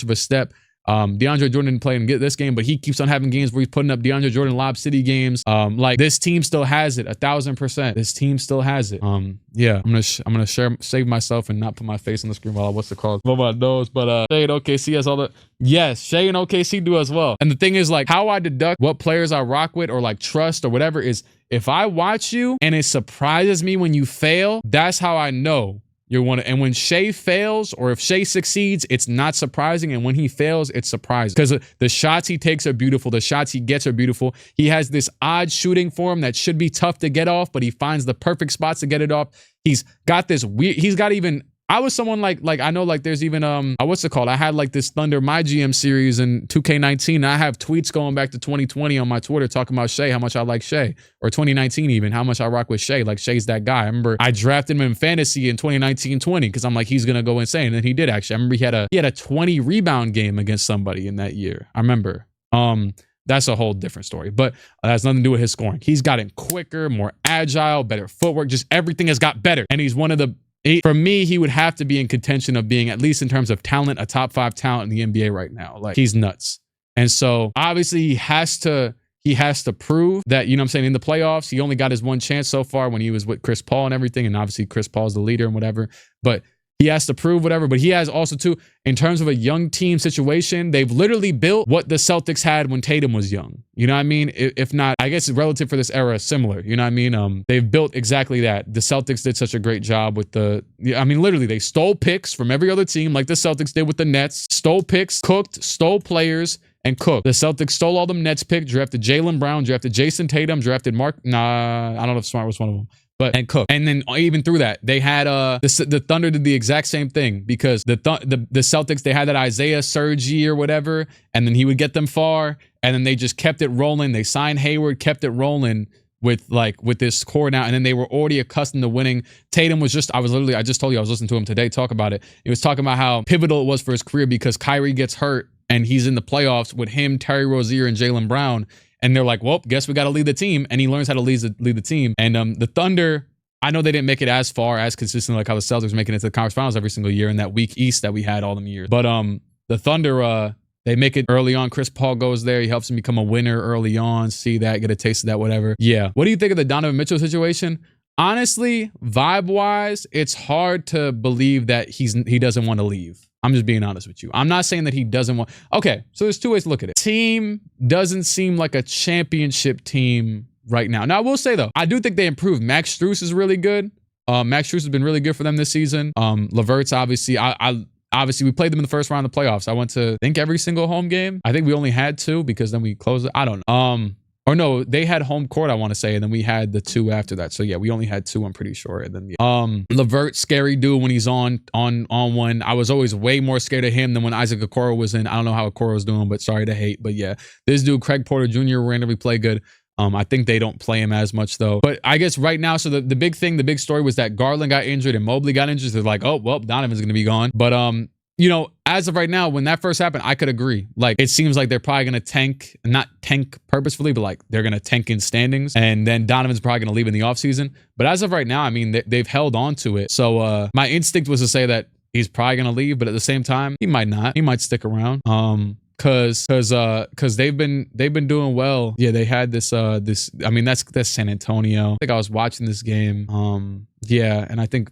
of a step. DeAndre Jordan didn't play in this game, but he keeps on having games where he's putting up DeAndre Jordan Lob City games. Like this team still has it 1,000%. This team still has it. Yeah, I'm gonna save myself and not put my face on the screen while what's it called? Blow my nose. But Shai and OKC has all the Shai and OKC do as well. And the thing is, like, how I deduct what players I rock with or like trust or whatever is if I watch you and it surprises me when you fail, that's how I know you're one. And when Shai fails, or if Shai succeeds, it's not surprising. And when he fails, it's surprising because the shots he takes are beautiful. The shots he gets are beautiful. He has this odd shooting form that should be tough to get off, but he finds the perfect spots to get it off. He's got this weird, he's got even, I was someone like I know like there's even what's it called? I had like this Thunder My GM series in 2K19. I have tweets going back to 2020 on my Twitter talking about Shai, how much I like Shai, or 2019 even, how much I rock with Shai. Like Shai's that guy. I remember I drafted him in fantasy in 2019-20 because I'm like, he's gonna go insane, and then he did actually. I remember he had a 20 rebound game against somebody in that year. I remember. That's a whole different story, but that has nothing to do with his scoring. He's gotten quicker, more agile, better footwork. Just everything has got better, and he's one of the. For me, he would have to be in contention of being, at least in terms of talent, a top 5 talent in the NBA right now. Like, he's nuts. And so obviously he has to prove that, you know what I'm saying, in the playoffs, he only got his one chance so far when he was with Chris Paul and everything. And obviously Chris Paul's the leader and whatever, but he has to prove whatever. But he has also too, in terms of a young team situation, they've literally built what the Celtics had when Tatum was young. You know what I mean? If not, I guess relative for this era, similar. You know what I mean? They've built exactly that. The Celtics did such a great job with literally they stole picks from every other team, like the Celtics did with the Nets. Stole picks, cooked, stole players, and cooked. The Celtics stole all them Nets picks, drafted Jaylen Brown, drafted Jason Tatum, drafted I don't know if Smart was one of them. And cook. And then even through that, they had the Thunder did the exact same thing because the Celtics, they had that Isaiah Sergi or whatever, and then he would get them far, and then they just kept it rolling. They signed Hayward, kept it rolling with this core now, and then they were already accustomed to winning. Tatum was I just told you I was listening to him today talk about it. He was talking about how pivotal it was for his career because Kyrie gets hurt and he's in the playoffs with him, Terry Rozier, and Jaylen Brown. And they're like, well, guess we got to lead the team. And he learns how to lead the team. And the Thunder, I know they didn't make it as far, as consistently like how the Celtics making it to the conference finals every single year in that weak East that we had all them years. But the Thunder, they make it early on. Chris Paul goes there. He helps him become a winner early on. See that, get a taste of that, whatever. Yeah. What do you think of the Donovan Mitchell situation? Honestly, vibe-wise, it's hard to believe that he doesn't want to leave. I'm just being honest with you. I'm not saying that he doesn't want. Okay, so there's 2 ways to look at it. Team doesn't seem like a championship team right now. Now, I will say, though, I do think they improved. Max Strus is really good. Max Strus has been really good for them this season. Levert's obviously, obviously, we played them in the first round of the playoffs. I went to, I think, every single home game. I think we only had 2 because then we closed it. I don't know. Or no, they had home court, I want to say, and then we had the 2 after that. So yeah, we only had 2, I'm pretty sure. And then Levert, scary dude when he's on one. I was always way more scared of him than when Isaac Okoro was in. I don't know how Okoro was doing, but sorry to hate. But yeah, this dude, Craig Porter Jr., randomly play good. I think they don't play him as much though. But I guess right now, so the big thing, the big story was that Garland got injured and Mobley got injured. They're like, oh, well, Donovan's going to be gone. But you know, as of right now, when that first happened, I could agree. Like, it seems like they're probably going to tank, not tank purposefully, but like they're going to tank in standings. And then Donovan's probably going to leave in the offseason. But as of right now, I mean, they've held on to it. So my instinct was to say that he's probably going to leave. But at the same time, he might not. He might stick around. Cause they've been doing well. Yeah, they had this I mean, that's San Antonio. I think I was watching this game. Yeah, and I think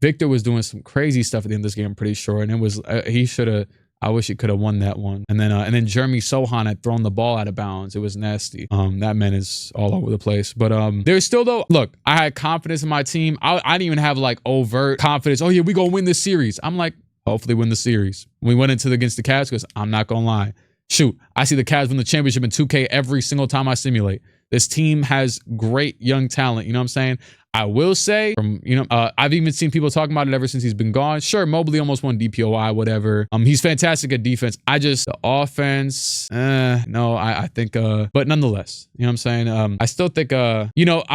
Victor was doing some crazy stuff at the end of this game, I'm pretty sure. And it was he should have. I wish he could have won that one. And then Jeremy Sohan had thrown the ball out of bounds. It was nasty. That man is all over the place. But there's still though. Look, I had confidence in my team. I didn't even have like overt confidence. Oh yeah, we gonna win this series. I'm like, hopefully win the series. We went into against the Cavs because I'm not gonna lie. Shoot, I see the Cavs win the championship in 2K every single time I simulate. This team has great young talent. You know what I'm saying? I will say, I've even seen people talking about it ever since he's been gone. Sure, Mobley almost won DPOI, whatever. He's fantastic at defense. The offense, no, I think, but nonetheless, you know what I'm saying? I still think, I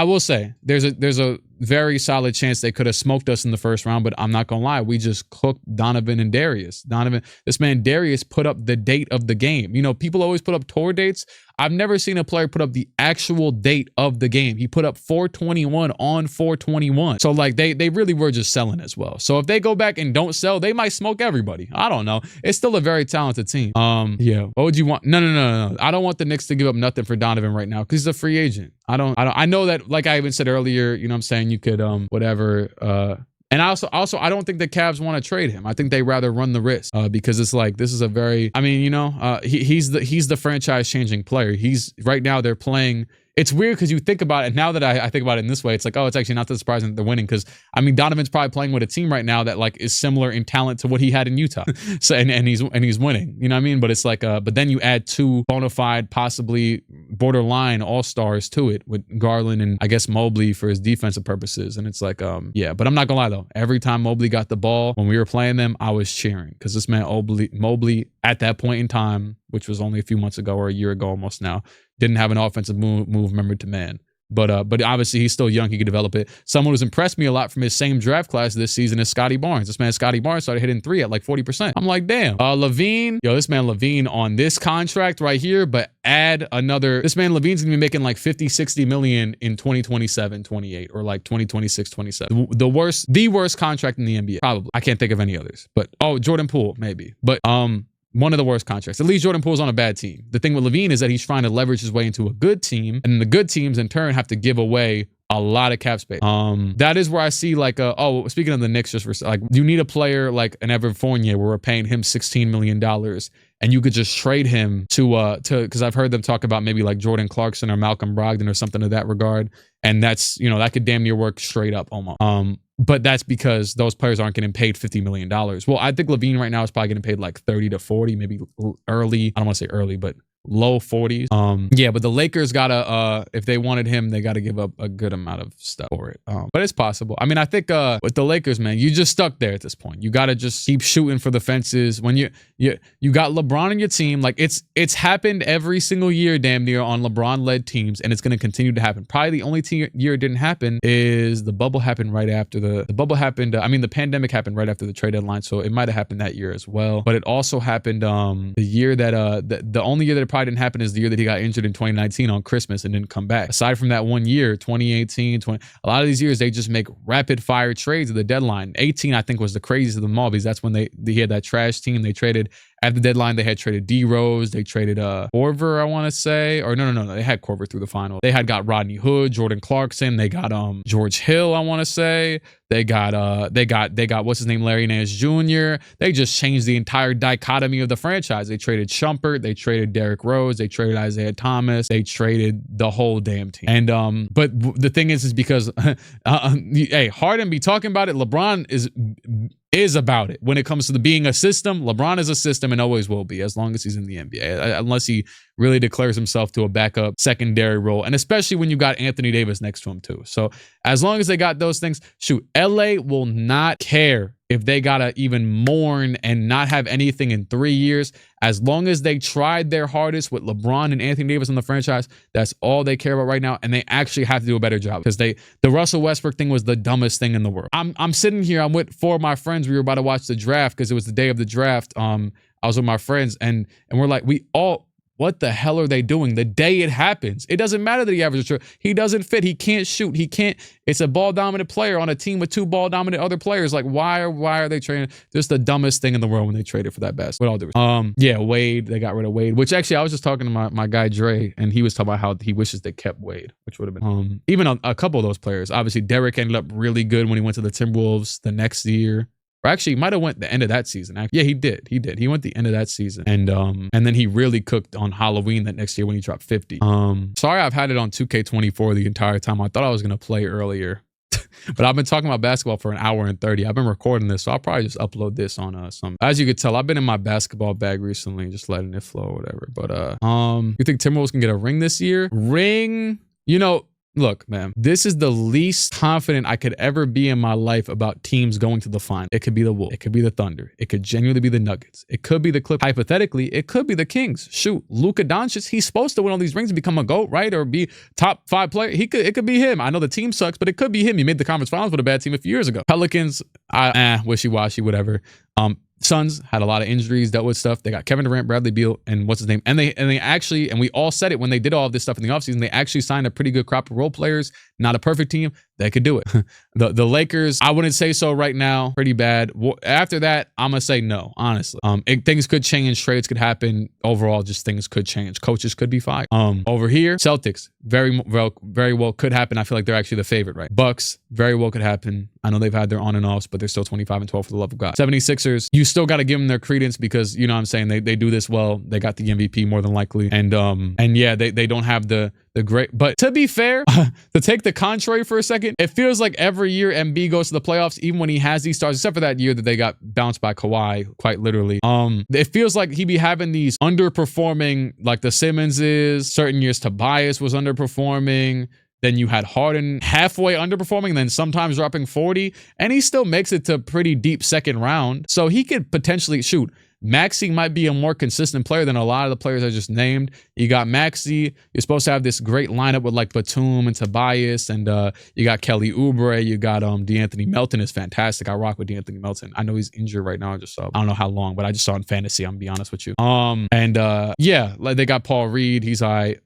will say there's a very solid chance they could have smoked us in the first round, but I'm not gonna lie, we just cooked Donovan and Darius. This man Darius put up the date of the game. You know, people always put up tour dates. I've never seen a player put up the actual date of the game. He put up 421 on 421. So like they really were just selling as well. So if they go back and don't sell, they might smoke everybody. I don't know. It's still a very talented team. Yeah. What would you want? No. I don't want the Knicks to give up nothing for Donovan right now because he's a free agent. I know that, like I even said earlier, you know what I'm saying, you could whatever and also I don't think the Cavs want to trade him. I think they rather run the risk because it's like this is a very, I mean, he's the franchise changing player. He's right now they're playing. It's weird because you think about it. Now that I think about it in this way, it's like, oh, it's actually not that surprising that they're winning because, I mean, Donovan's probably playing with a team right now that like is similar in talent to what he had in Utah. So and he's winning. You know what I mean? But it's like, but then you add two bona fide, possibly borderline all-stars to it with Garland and I guess Mobley for his defensive purposes. And it's like, yeah. But I'm not gonna lie though. Every time Mobley got the ball when we were playing them, I was cheering because this man Mobley at that point in time, which was only a few months ago or a year ago almost now, didn't have an offensive move member to man. But obviously he's still young. He could develop it. Someone who's impressed me a lot from his same draft class this season is Scotty Barnes. This man Scotty Barnes started hitting three at like 40%. I'm like, damn. Levine, this man Levine on this contract right here, but add another. This man Levine's gonna be making like 50, 60 million in 2027, 28, or like 2026, 27. The worst contract in the NBA, probably. I can't think of any others. But Jordan Poole, maybe. But one of the worst contracts. At least Jordan Poole's on a bad team. The thing with Levine is that he's trying to leverage his way into a good team, and the good teams in turn have to give away a lot of cap space. That is where I see like, speaking of the Knicks, just for like, you need a player like an Evan Fournier where we're paying him $16 million and you could just trade him to, because I've heard them talk about maybe like Jordan Clarkson or Malcolm Brogdon or something of that regard. And that's, that could damn near work straight up almost. But that's because those players aren't getting paid $50 million. Well, I think Levine right now is probably getting paid like 30 to 40, maybe early. I don't want to say early, but low 40s. Yeah, but the Lakers gotta, if they wanted him, they gotta give up a good amount of stuff for it. But it's possible. I mean, I think with the Lakers, man, you just stuck there at this point. You gotta just keep shooting for the fences. When you got LeBron in your team, like it's happened every single year, damn near, on LeBron-led teams, and it's gonna continue to happen. Probably the only year it didn't happen is the bubble happened right after the bubble happened. I mean, the pandemic happened right after the trade deadline, so it might have happened that year as well. But it also happened the year that the only year that it probably didn't happen is the year that he got injured in 2019 on Christmas and didn't come back. Aside from that one year, 2018, a lot of these years they just make rapid fire trades at the deadline. 18, I think, was the craziest of them all because that's when he had that trash team. They traded at the deadline. They had traded D Rose. They traded Korver, I want to say, or no. They had Korver through the final. They had got Rodney Hood, Jordan Clarkson. They got George Hill, I want to say. They got what's his name, Larry Nance Jr. They just changed the entire dichotomy of the franchise. They traded Shumpert, they traded Derrick Rose, they traded Isaiah Thomas, they traded the whole damn team. And but the thing is because hey, Harden be talking about it. LeBron is about it. When it comes to being a system, LeBron is a system and always will be as long as he's in the NBA, unless he really declares himself to a backup secondary role. And especially when you got Anthony Davis next to him too. So as long as they got those things, shoot, LA will not care if they gotta even mourn and not have anything in 3 years. As long as they tried their hardest with LeBron and Anthony Davis in the franchise, that's all they care about right now. And they actually have to do a better job, because the Russell Westbrook thing was the dumbest thing in the world. I'm sitting here, I'm with 4 of my friends. We were about to watch the draft because it was the day of the draft. I was with my friends, and we're like, what the hell are they doing the day it happens? It doesn't matter that he averages. He doesn't fit. He can't shoot. He can't. It's a ball dominant player on a team with 2 ball dominant other players. Like, why are they trading? Just the dumbest thing in the world when they traded for that best. With all due respect. Yeah, Wade. They got rid of Wade. Which actually, I was just talking to my guy Trey, and he was talking about how he wishes they kept Wade, which would have been even a couple of those players. Obviously, Derek ended up really good when he went to the Timberwolves the next year. Or actually, he might have went the end of that season. Yeah, he did. He went the end of that season. And then he really cooked on Halloween that next year when he dropped 50. Sorry, I've had it on 2K24 the entire time. I thought I was going to play earlier. But I've been talking about basketball for 1 hour and 30. I've been recording this, so I'll probably just upload this on some. As you could tell, I've been in my basketball bag recently, just letting it flow or whatever. But you think Timberwolves can get a ring this year? Ring? You know, look, man, this is the least confident I could ever be in my life about teams going to the final. It could be the Wolves. It could be the Thunder. It could genuinely be the Nuggets. It could be the Clippers. Hypothetically, it could be the Kings. Shoot, Luka Doncic, he's supposed to win all these rings and become a GOAT, right? Or be top 5 player. It could be him. I know the team sucks, but it could be him. He made the conference finals with a bad team a few years ago. Pelicans, wishy-washy, whatever. Suns had a lot of injuries, dealt with stuff. They got Kevin Durant, Bradley Beal, and what's his name? And they actually, and we all said it when they did all of this stuff in the offseason, they actually signed a pretty good crop of role players. Not a perfect team. They could do it. The Lakers, I wouldn't say so right now. Pretty bad. After that, I'm going to say no, honestly. Things could change. Trades could happen. Overall, just things could change. Coaches could be fired. Over here, Celtics, very well could happen. I feel like they're actually the favorite, right? Bucks, very well could happen. I know they've had their on and offs, but they're still 25-12 for the love of God. 76ers, you still got to give them their credence because, you know what I'm saying, they do this well. They got the MVP more than likely. And yeah, they don't have the great, but to be fair, to take the contrary for a second, it feels like every year MB goes to the playoffs, even when he has these stars, except for that year that they got bounced by Kawhi, quite literally. It feels like he be having these underperforming, like the Simmonses. Certain years Tobias was underperforming. Then you had Harden halfway underperforming, and then sometimes dropping 40, and he still makes it to pretty deep second round. So he could potentially shoot. Maxey might be a more consistent player than a lot of the players I just named. You got Maxey. You're supposed to have this great lineup with like Batum and Tobias, and you got Kelly Oubre. You got DeAnthony Melton is fantastic. I rock with DeAnthony Melton. I know he's injured right now. I don't know how long, but I just saw in fantasy. I'm gonna be honest with you. Yeah, like they got Paul Reed. He's all right.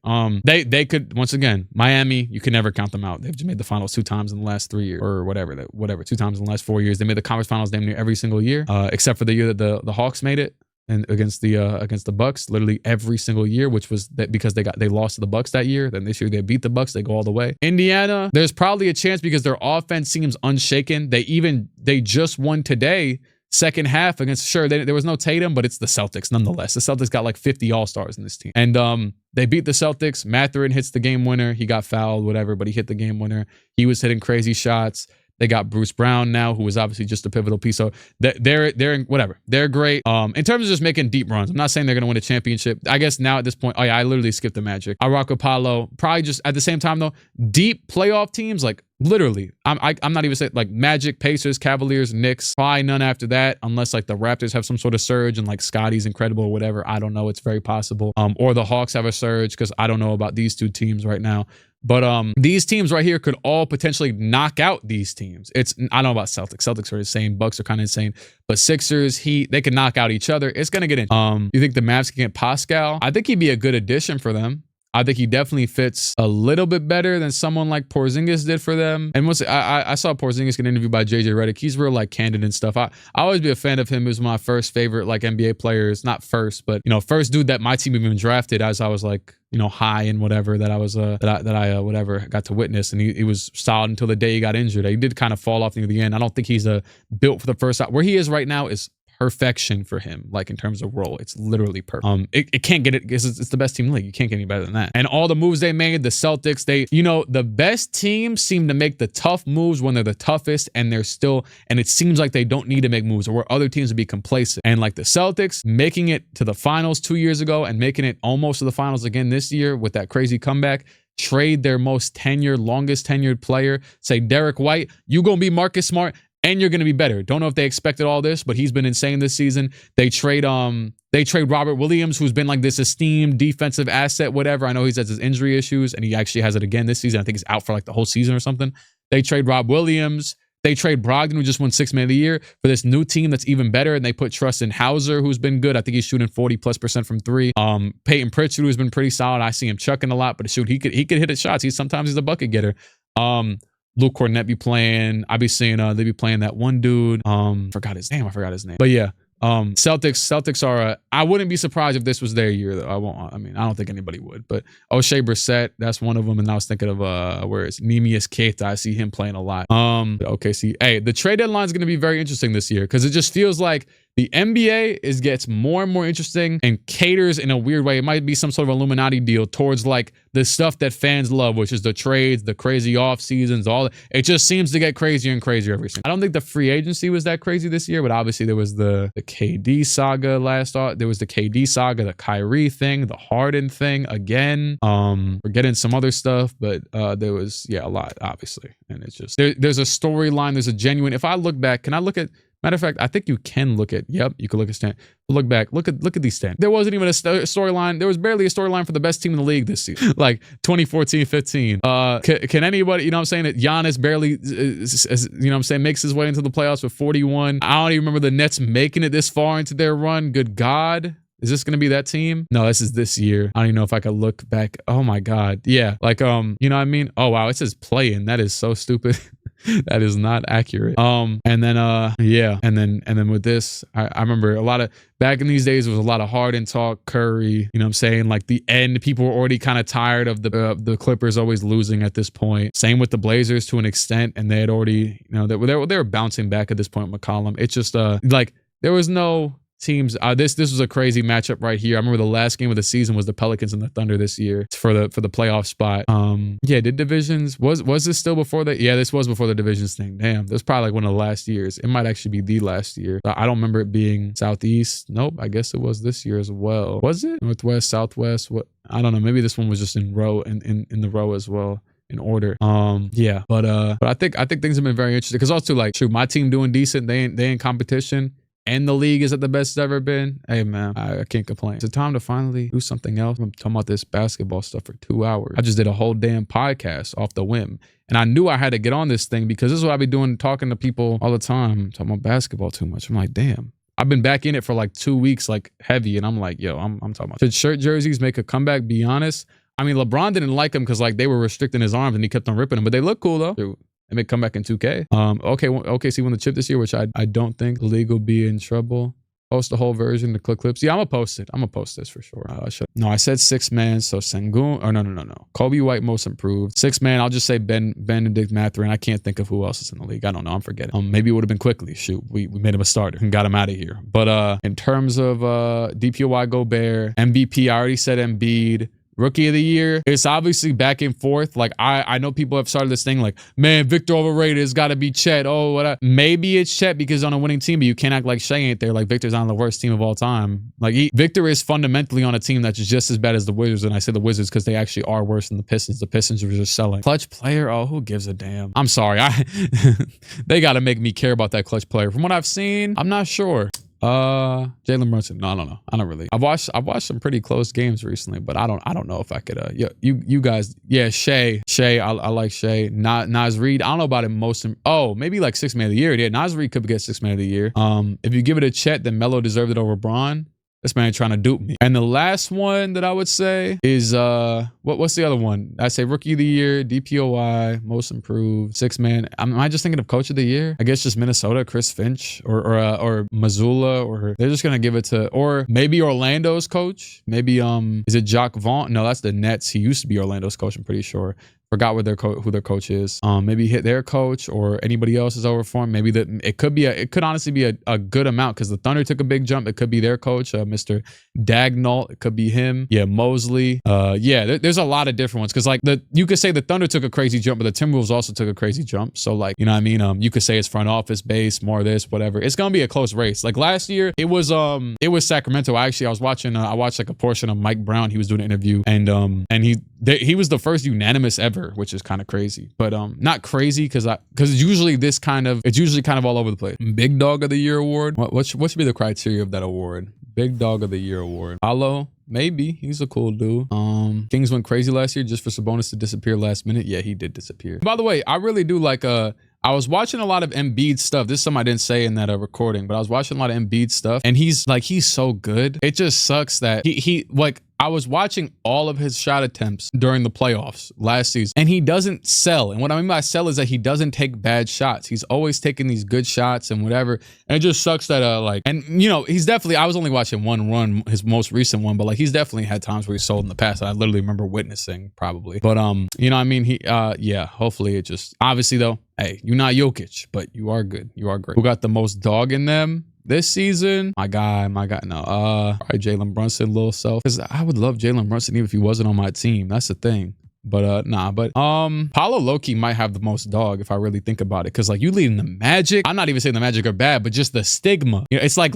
They could, once again, Miami. You can never count them out. They've just made the finals 2 times in the last 3 years, or whatever. 2 times in the last 4 years. They made the conference finals damn near every single year, except for the year that the Hawks made it. And against the Bucks, literally every single year, which was that because they lost to the Bucks that year. Then this year they beat the Bucks, they go all the way. Indiana, there's probably a chance because their offense seems unshaken. They just won today, second half against, sure, there was no Tatum, but it's the Celtics nonetheless. The Celtics got like 50 all-stars in this team. And they beat the Celtics. Mathurin hits the game winner. He got fouled, whatever, but he hit the game winner. He was hitting crazy shots. They got Bruce Brown now, who was obviously just a pivotal piece. So they're whatever. They're great. In terms of just making deep runs, I'm not saying they're going to win a championship. I guess now at this point, oh yeah, I literally skipped the Magic. I rock with Paolo. Probably just at the same time though, deep playoff teams, like literally, I'm not even saying like Magic, Pacers, Cavaliers, Knicks. Probably none after that, unless like the Raptors have some sort of surge and like Scotty's incredible or whatever. I don't know. It's very possible. Or the Hawks have a surge because I don't know about these 2 teams right now. But these teams right here could all potentially knock out these teams. I don't know about Celtics. Celtics are insane. Bucks are kind of insane. But Sixers, Heat, they can knock out each other. It's going to get in. You think the Mavs can get Pascal? I think he'd be a good addition for them. I think he definitely fits a little bit better than someone like Porzingis did for them. And once I saw Porzingis get interviewed by JJ Redick, he's real like candid and stuff. I always be a fan of him. He was my first favorite like NBA players, not first, but you know, first dude that my team even drafted as I was like, you know, high and whatever that I was that I whatever got to witness. And he was solid until the day he got injured. He did kind of fall off near the end. I don't think he's built for the first shot. Where he is right now is perfection for him, like in terms of role. It's literally perfect. It can't get it because it's the best team in the league. You can't get any better than that. And all the moves they made, the Celtics, the best teams seem to make the tough moves when they're the toughest, and it seems like they don't need to make moves, or where other teams would be complacent. And like the Celtics making it to the finals 2 years ago and making it almost to the finals again this year with that crazy comeback. Trade their longest tenured player, say Derek White, you gonna be Marcus Smart and you're going to be better. Don't know if they expected all this, but he's been insane this season. They trade Robert Williams, who's been like this esteemed defensive asset, whatever. I know he's had his injury issues, and he actually has it again this season. I think he's out for like the whole season or something. They trade Rob Williams. They trade Brogdon, who just won 6th Man of the Year, for this new team that's even better. And they put trust in Hauser, who's been good. I think he's shooting 40+% from 3. Peyton Pritchard, who's been pretty solid. I see him chucking a lot, but shoot, he could hit his shots. Sometimes he's a bucket getter. Luke Cornett be playing. I be seeing they be playing that one dude. I forgot his name. But yeah. Celtics are I wouldn't be surprised if this was their year though. I don't think anybody would, but O'Shea Brissett, that's one of them. And I was thinking of where is Nemius Keita. I see him playing a lot. Okay, see, hey, the trade deadline is going to be very interesting this year because it just feels like the NBA gets more and more interesting and caters in a weird way. It might be some sort of Illuminati deal towards like the stuff that fans love, which is the trades, the crazy off seasons, all that. It just seems to get crazier and crazier every season. I don't think the free agency was that crazy this year, but obviously there was the KD saga there was the KD saga, the Kyrie thing, the Harden thing again. We're getting some other stuff, but there was a lot obviously, and it's just there's a storyline. There's a genuine. If I look back, can I look at? Matter of fact, I think you can look at, you can look at stand. Look back, look at these stands. There wasn't even a storyline. There was barely a storyline for the best team in the league this season, like 2014-15. Can anybody, you know what I'm saying, that Giannis barely, you know what I'm saying, makes his way into the playoffs with 41. I don't even remember the Nets making it this far into their run. Good God. Is this going to be that team? No, this is this year. I don't even know if I could look back. Oh my God. Yeah. Like, you know what I mean? Oh, wow. It says play-in. That is so stupid. That is not accurate. And then and then with this, I remember a lot of back in these days, there was a lot of Harden talk, Curry, you know what I'm saying? Like the end, people were already kind of tired of the Clippers always losing at this point. Same with the Blazers to an extent, and they had already, you know, they were bouncing back at this point with McCollum. It's just like there was no teams. This was a crazy matchup right here. I remember the last game of the season was the Pelicans and the Thunder this year for the playoff spot. Did divisions was this still before that? Yeah, this was before the divisions thing. Damn, this was probably like one of the last years. It might actually be the last year. I don't remember it being Southeast. Nope, I guess it was this year as well. Was it Northwest, Southwest? What? I don't know. Maybe this one was just in row in the row as well. In order. But I think things have been very interesting because also like shoot, my team doing decent. They in competition. And the league is at the best it's ever been. Hey, man, I can't complain. It's time to finally do something else. I'm talking about this basketball stuff for 2 hours. I just did a whole damn podcast off the whim. And I knew I had to get on this thing because this is what I be doing, talking to people all the time, talking about basketball too much. I'm like, damn. I've been back in it for like 2 weeks, like heavy. And I'm like, yo, I'm talking about. Should shirt jerseys make a comeback? Be honest. I mean, LeBron didn't like them because like they were restricting his arms and he kept on ripping them, but they look cool though. They may come back in 2K. OKC won the chip this year, which I don't think the league will be in trouble. Post the whole version, the clips. Yeah, I'm gonna post it. I'm gonna post this for sure. I said 6 man. So Sengun. Oh no. Kobe White most improved. 6 man. I'll just say Benedict Mathurin. I can't think of who else is in the league. I don't know. I'm forgetting. Maybe it would have been quickly. Shoot, we made him a starter and got him out of here. But in terms of DPOY Gobert, MVP, I already said Embiid. Rookie of the year, it's obviously back and forth. Like I know people have started this thing like, man, Victor overrated. It's got to be Chet. Oh, what? Maybe it's Chet because on a winning team, but you can't act like Shai ain't there. Like Victor's on the worst team of all time. Like Victor is fundamentally on a team that's just as bad as the Wizards, and I say the Wizards because they actually are worse than the Pistons. The Pistons were just selling. Clutch player. Oh, who gives a damn? I'm sorry. They got to make me care about that clutch player. From what I've seen, I'm not sure. Jalen Brunson. No, I don't really. I've watched some pretty close games recently, but I don't know if I could. You guys. Yeah, Shai. I like Shai. Naz Reid. I don't know about him maybe like 6 man of the year. Yeah, Naz Reid could get 6 man of the year. If you give it a Chet, then Melo deserved it over Braun. This man trying to dupe me. And the last one that I would say is what's the other one? I say rookie of the year, DPOY, most improved, 6 man. Am I just thinking of coach of the year? I guess just Minnesota, Chris Finch or Missoula, or they're just gonna give it to, or maybe Orlando's coach. Maybe is it Jacques Vaughn? No, that's the Nets. He used to be Orlando's coach, I'm pretty sure. Forgot what who their coach is. Maybe hit their coach or anybody else is over for him. Maybe it could honestly be a good amount because the Thunder took a big jump. It could be their coach, Mr. Dagnall. It could be him. Yeah, Mosley. There's a lot of different ones because like you could say the Thunder took a crazy jump, but the Timberwolves also took a crazy jump. So like, you know what I mean? You could say it's front office based, more of this, whatever. It's gonna be a close race. Like last year, it was Sacramento. I watched like a portion of Mike Brown. He was doing an interview and he was the first unanimous ever, which is kind of crazy, but not crazy because it's usually kind of all over the place. Big Dog of the Year award. What should be the criteria of that award? Big Dog of the Year award. Paolo, maybe. He's a cool dude. Kings went crazy last year just for Sabonis to disappear last minute. Yeah, he did disappear. By the way, I really do like I was watching a lot of Embiid stuff. This is something I didn't say in that recording, but I was watching a lot of Embiid stuff, and he's so good. It just sucks that he I was watching all of his shot attempts during the playoffs last season, and he doesn't sell. And what I mean by sell is that he doesn't take bad shots. He's always taking these good shots and whatever. And it just sucks that and you know, he's definitely, I was only watching one run, his most recent one, but like he's definitely had times where he's sold in the past. I literally remember witnessing probably. But you know what I mean? Yeah, hopefully it just, obviously though, hey, you're not Jokic, but you are good. You are great. Who got the most dog in them this season? My guy, no. Probably Jalen Brunson, little self. Because I would love Jalen Brunson even if he wasn't on my team. That's the thing. But nah, but Paolo low-key might have the most dog if I really think about it, because like you leading the Magic, I'm not even saying the Magic are bad, but just the stigma, you know, it's like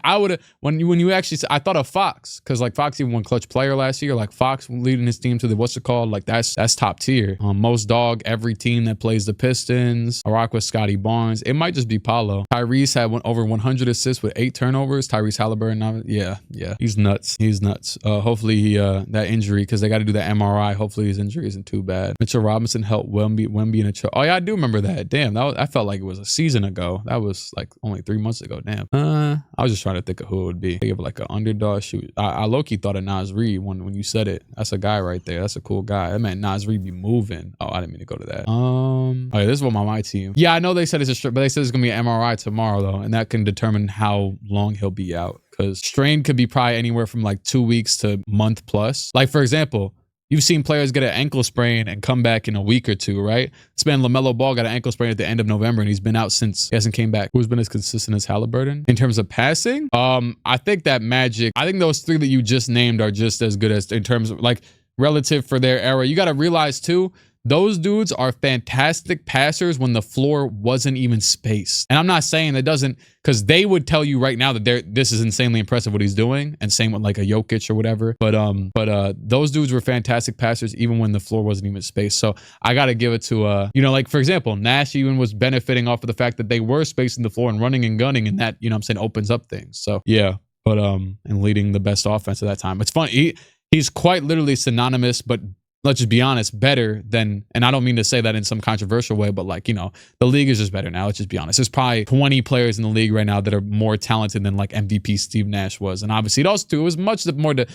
I would have, when you actually, I thought of Fox, because like Fox even won clutch player last year, like Fox leading his team to the what's it called, like that's top tier. Most dog every team that plays the Pistons. I rock with Scotty Barnes. It might just be Paolo. Tyrese had over 100 assists with 8 turnovers. Tyrese Halliburton, yeah, he's nuts. Hopefully he that injury, because they got to do that MRI. Hopefully his injury isn't too bad. Mitchell Robinson helped Wemby in a choke. Oh yeah, I do remember that. Damn, I felt like it was a season ago. That was like only 3 months ago. Damn. I was just trying to think of who it would be. Think of like an underdog shoot. I low-key thought of Nas Reed when you said it. That's a guy right there. That's a cool guy. That meant Nas Reed be moving. Oh, I didn't mean to go to that. Oh yeah, this is what my team. Yeah, I know they said it's a strip, but they said it's gonna be an MRI tomorrow though, and that can determine how long he'll be out. Because strain could be probably anywhere from like 2 weeks to month plus. Like for example, you've seen players get an ankle sprain and come back in a week or two, right? This man LaMelo Ball got an ankle sprain at the end of November, and he's been out since. He hasn't came back. Who's been as consistent as Halliburton in terms of passing? I think that Magic. I think those 3 that you just named are just as good as in terms of like relative for their era. You got to realize too, those dudes are fantastic passers when the floor wasn't even spaced. And I'm not saying that doesn't, because they would tell you right now that this is insanely impressive what he's doing, and same with like a Jokic or whatever. But those dudes were fantastic passers even when the floor wasn't even spaced. So I got to give it to you know, like for example, Nash even was benefiting off of the fact that they were spacing the floor and running and gunning, and that, you know what I'm saying, opens up things. So yeah, but and leading the best offense at that time. It's funny. He's quite literally synonymous, but let's just be honest, better than, and I don't mean to say that in some controversial way, but like, you know, the league is just better now. Let's just be honest. There's probably 20 players in the league right now that are more talented than like MVP Steve Nash was. And obviously it was much more, the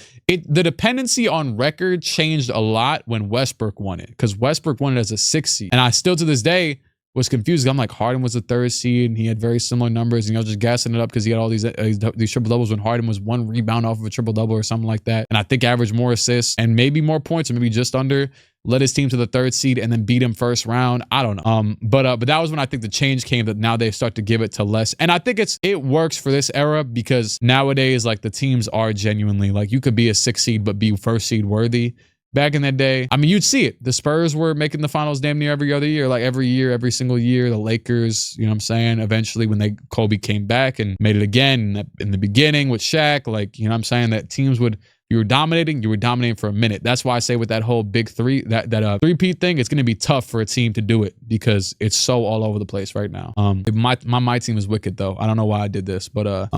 dependency on record changed a lot when Westbrook won it, because Westbrook won it as a 6th seed. And I still to this day was confused. I'm like, Harden was the 3rd seed and he had very similar numbers, and you know, just gassing it up because he had all these triple doubles when Harden was 1 rebound off of a triple double or something like that. And I think averaged more assists and maybe more points, or maybe just under, led his team to the 3rd seed and then beat him first round. I don't know. But that was when I think the change came, that now they start to give it to less. And I think it works for this era, because nowadays, like the teams are genuinely like, you could be a 6th seed, but be 1st seed worthy. Back in that day, I mean, you'd see it. The Spurs were making the finals damn near every other year, like every single year. The Lakers, you know what I'm saying? Eventually, when Kobe came back and made it again in the beginning with Shaq, like, you know what I'm saying? That teams you were dominating for a minute. That's why I say with that whole big three, that three-peat thing, it's going to be tough for a team to do it, because it's so all over the place right now. My team is wicked though. I don't know why I did this, but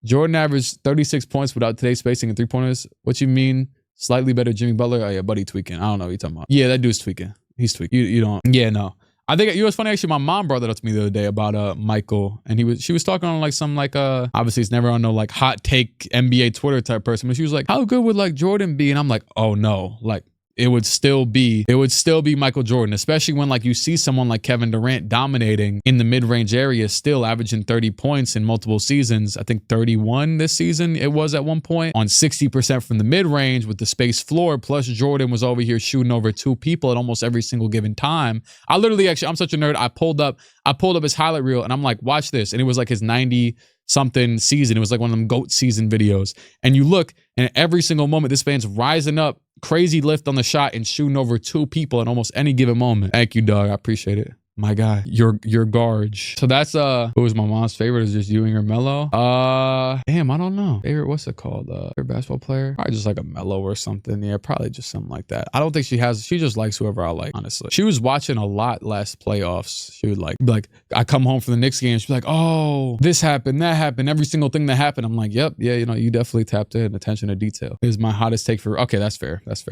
Jordan averaged 36 points without today's spacing and 3-pointers. What you mean? Slightly better Jimmy Butler? Oh yeah, buddy tweaking. I don't know what you're talking about. Yeah, that dude's tweaking. He's tweaking. You don't. Yeah, no. I think, you know what's funny, actually, my mom brought that up to me the other day about Michael, and she was talking on like some like obviously it's never on no like hot take NBA Twitter type person, but she was like, how good would like Jordan be? And I'm like, oh no, like it would still be Michael Jordan, especially when like you see someone like Kevin Durant dominating in the mid-range area, still averaging 30 points in multiple seasons. I think 31 this season it was at one point, on 60% from the mid-range with the space floor. Plus Jordan was over here shooting over 2 people at almost every single given time. I literally, actually, I'm such a nerd. I pulled up his highlight reel and I'm like, watch this. And it was like his 90-something season. It was like one of them GOAT season videos. And you look, and every single moment, this man's rising up, crazy lift on the shot and shooting over 2 people at almost any given moment. Thank you, dog. I appreciate it. My guy, your Garge. So that's who was my mom's favorite? Is just Ewing or Melo? Damn, I don't know. Favorite, what's it called? Favorite basketball player? Probably just like a Melo or something. Yeah, probably just something like that. I don't think she just likes whoever I like, honestly. She was watching a lot last playoffs. She would like be like, I come home from the Knicks game, she'd be like, oh, this happened, that happened, every single thing that happened. I'm like, yep, yeah, you know, you definitely tapped in, attention to detail. Is my hottest take for, okay, that's fair. That's fair.